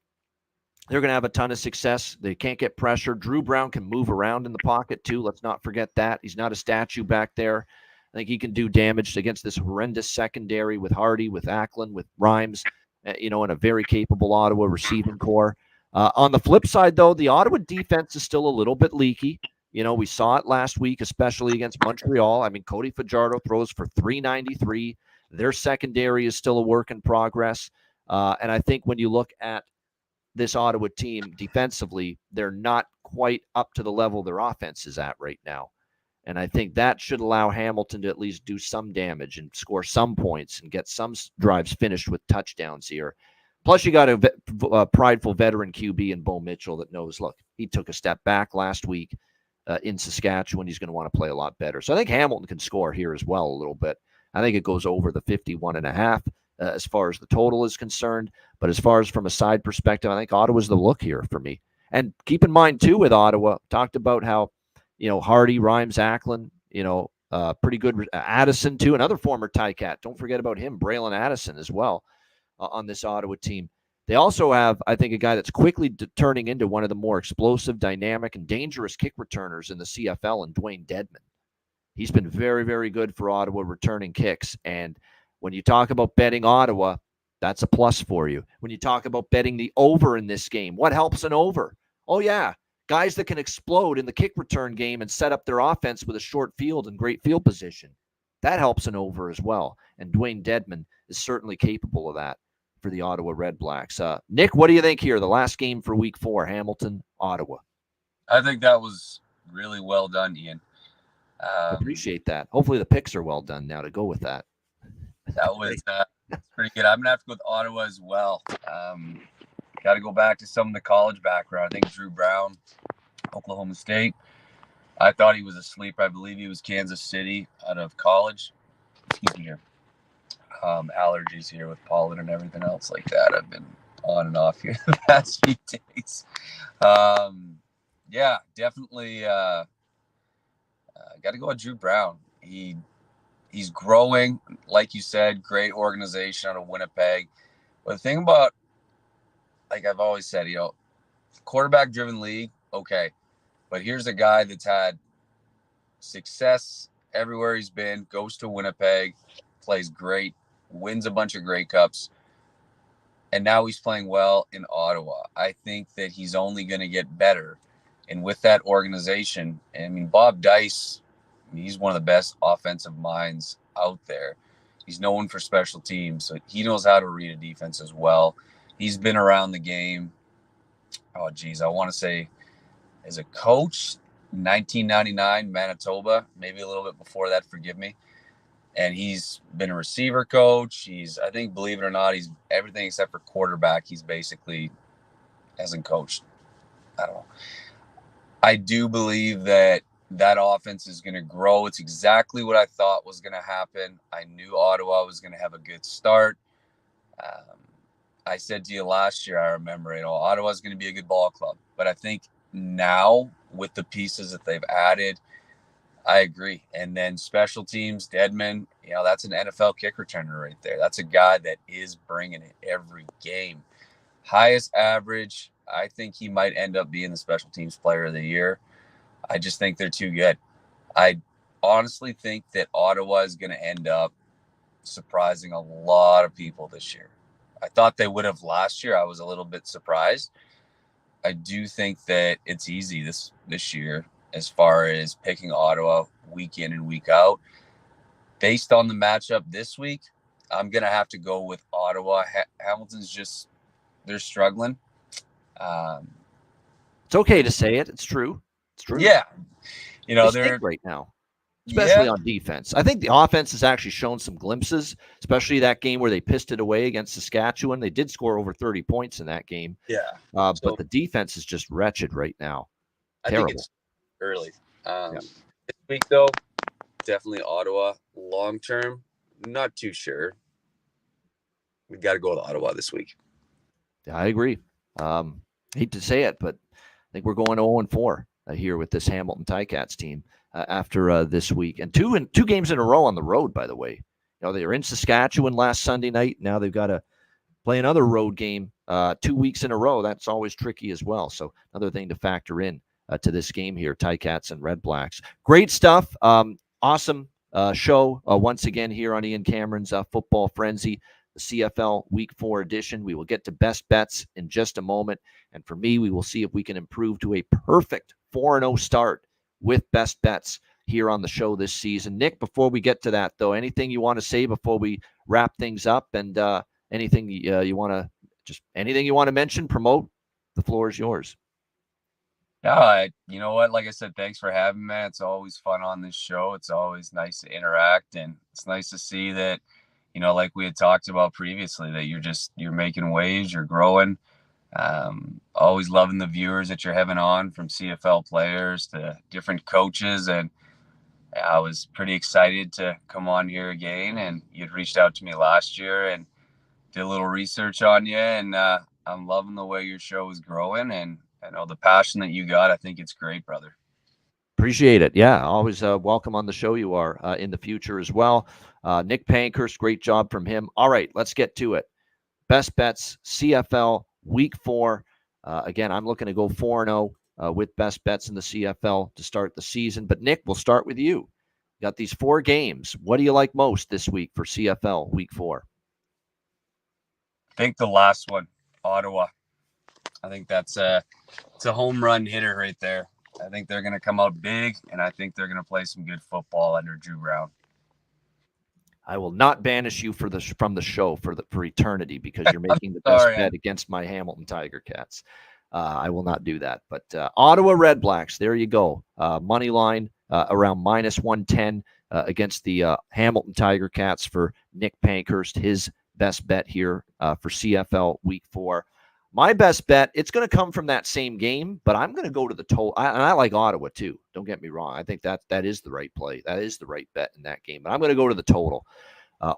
they're going to have a ton of success. They can't get pressure. Drew Brown can move around in the pocket too. Let's not forget that. He's not a statue back there. I think he can do damage against this horrendous secondary with Hardy, with Acklin, with Rhymes, and a very capable Ottawa receiving core. On the flip side, though, the Ottawa defense is still a little bit leaky. We saw it last week, especially against Montreal. I mean, Cody Fajardo throws for 393. Their secondary is still a work in progress. And I think when you look at this Ottawa team defensively, they're not quite up to the level their offense is at right now. And I think that should allow Hamilton to at least do some damage and score some points and get some drives finished with touchdowns here. Plus, you got a prideful veteran QB in Bo Mitchell that knows, look, he took a step back last week in Saskatchewan. He's going to want to play a lot better. So I think Hamilton can score here as well a little bit. I think it goes over the 51.5 as far as the total is concerned. But as far as from a side perspective, I think Ottawa's the look here for me. And keep in mind, too, with Ottawa, talked about how, Hardy, Rhymes, Acklin, pretty good. Addison, too, another former Ticat. Don't forget about him, Braylon Addison as well on this Ottawa team. They also have, I think, a guy that's quickly turning into one of the more explosive, dynamic, and dangerous kick returners in the CFL, and Dwayne Dedman. He's been very, very good for Ottawa returning kicks. And when you talk about betting Ottawa, that's a plus for you. When you talk about betting the over in this game, what helps an over? Oh, yeah, guys that can explode in the kick return game and set up their offense with a short field and great field position. That helps an over as well. And Dwayne Dedman is certainly capable of that for the Ottawa Red Blacks. Nick, what do you think here? The last game for Week 4, Hamilton, Ottawa. I think that was really well done, Ian. I appreciate that. Hopefully the picks are well done now to go with that. That was pretty good. I'm going to have to go with Ottawa as well. Got to go back to some of the college background. I think Drew Brown, Oklahoma State. I thought he was a sleeper. I believe he was Kansas City out of college. Excuse me here. Allergies here with pollen and everything else like that. I've been on and off here the past few days. Yeah, definitely got to go with Drew Brown. He's growing, like you said, great organization out of Winnipeg. But the thing about, like I've always said, quarterback-driven league, okay. But here's a guy that's had success everywhere he's been, goes to Winnipeg, plays great, wins a bunch of Grey Cups, and now he's playing well in Ottawa. I think that he's only going to get better. And with that organization, I mean, Bob Dice, he's one of the best offensive minds out there. He's known for special teams, so he knows how to read a defense as well. He's been around the game. Oh, geez, I want to say as a coach, 1999, Manitoba, maybe a little bit before that, forgive me. And he's been a receiver coach. I think, believe it or not, he's everything except for quarterback. He's basically hasn't coached. I don't know. I do believe that offense is going to grow. It's exactly what I thought was going to happen. I knew Ottawa was going to have a good start. I said to you last year, I remember, Ottawa's going to be a good ball club. But I think now with the pieces that they've added, I agree. And then special teams, Dedman, that's an NFL kick returner right there. That's a guy that is bringing it every game. Highest average. I think he might end up being the special teams player of the year. I just think they're too good. I honestly think that Ottawa is going to end up surprising a lot of people this year. I thought they would have last year. I was a little bit surprised. I do think that it's easy this year as far as picking Ottawa week in and week out. Based on the matchup this week, I'm going to have to go with Ottawa. Hamilton's they're struggling. It's okay to say it. It's true. It's true. Yeah. They're right now, especially on defense. I think the offense has actually shown some glimpses, especially that game where they pissed it away against Saskatchewan. They did score over 30 points in that game. Yeah. But the defense is just wretched right now. Terrible. I think it's early. This week, though, definitely Ottawa. Long term, not too sure. We got to go with Ottawa this week. Yeah, I agree. Hate to say it, but I think we're going 0-4 here with this Hamilton Ticats team after this week. And two games in a row on the road, by the way. They were in Saskatchewan last Sunday night. Now they've got to play another road game 2 weeks in a row. That's always tricky as well. So another thing to factor in to this game here, Ticats and Red Blacks. Great stuff. Awesome show once again here on Ian Cameron's Football Frenzy, the CFL Week 4 edition. We will get to best bets in just a moment. And for me, we will see if we can improve to a perfect 4-0 start with best bets here on the show this season. Nick, before we get to that, though, anything you want to say before we wrap things up, and anything you want to mention, promote? The floor is yours. Yeah, you know what? Like I said, thanks for having me. It's always fun on this show. It's always nice to interact, and it's nice to see that, like we had talked about previously, that you're making waves, you're growing. Always loving the viewers that you're having on, from CFL players to different coaches, and I was pretty excited to come on here again. And you'd reached out to me last year and did a little research on you, and I'm loving the way your show is growing, and I know the passion that you got. I think it's great, brother. Appreciate it. Yeah, always welcome on the show. You are in the future as well. Nick Pankhurst, great job from him. All right, let's get to it. Best bets, CFL Week 4. Again, I'm looking to go 4-0 with best bets in the CFL to start the season. But Nick, we'll start with you. Got these 4 games. What do you like most this week for CFL Week 4? I think the last one, Ottawa. I think it's a home run hitter right there. I think they're going to come out big, and I think they're going to play some good football under Drew Brown. I will not banish you from the show for eternity because you're I'm making the best sorry. bet against my Hamilton Tiger Cats. I will not do that. But Ottawa Red Blacks, there you go. Money line around minus 110 against the Hamilton Tiger Cats for Nick Pankhurst, his best bet here for CFL Week 4. My best bet, it's going to come from that same game, but I'm going to go to the total. And I like Ottawa too. Don't get me wrong. I think that is the right play. That is the right bet in that game. But I'm going to go to the total.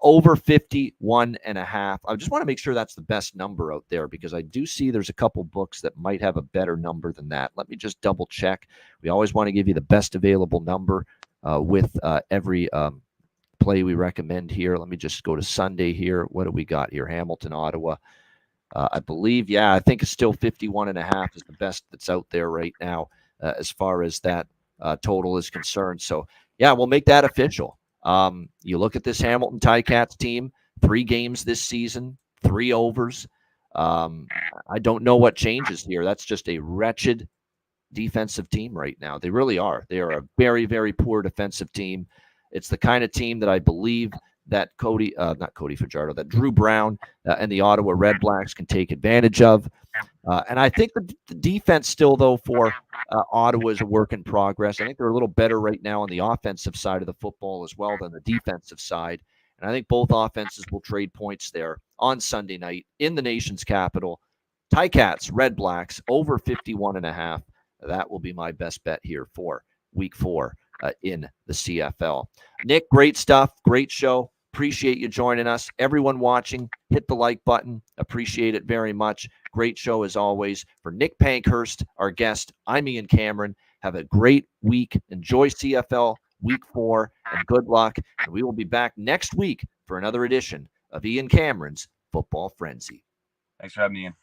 Over 51.5. I just want to make sure that's the best number out there because I do see there's a couple books that might have a better number than that. Let me just double check. We always want to give you the best available number with every play we recommend here. Let me just go to Sunday here. What do we got here? Hamilton, Ottawa. I believe, I think it's still 51.5 is the best that's out there right now as far as that total is concerned. So, we'll make that official. You look at this Hamilton Ticats team, 3 games this season, 3 overs. I don't know what changes here. That's just a wretched defensive team right now. They really are. They are a very, very poor defensive team. It's the kind of team that I believe that not Cody Fajardo, that Drew Brown and the Ottawa Red Blacks can take advantage of. And I think the defense still, though, for Ottawa is a work in progress. I think they're a little better right now on the offensive side of the football as well than the defensive side. And I think both offenses will trade points there on Sunday night in the nation's capital. Ticats, Red Blacks, over 51.5. That will be my best bet here for Week 4 in the CFL. Nick, great stuff. Great show. Appreciate you joining us. Everyone watching, hit the like button. Appreciate it very much. Great show as always. For Nick Pankhurst, our guest, I'm Ian Cameron. Have a great week. Enjoy CFL Week 4, and good luck. And we will be back next week for another edition of Ian Cameron's Football Frenzy. Thanks for having me, Ian.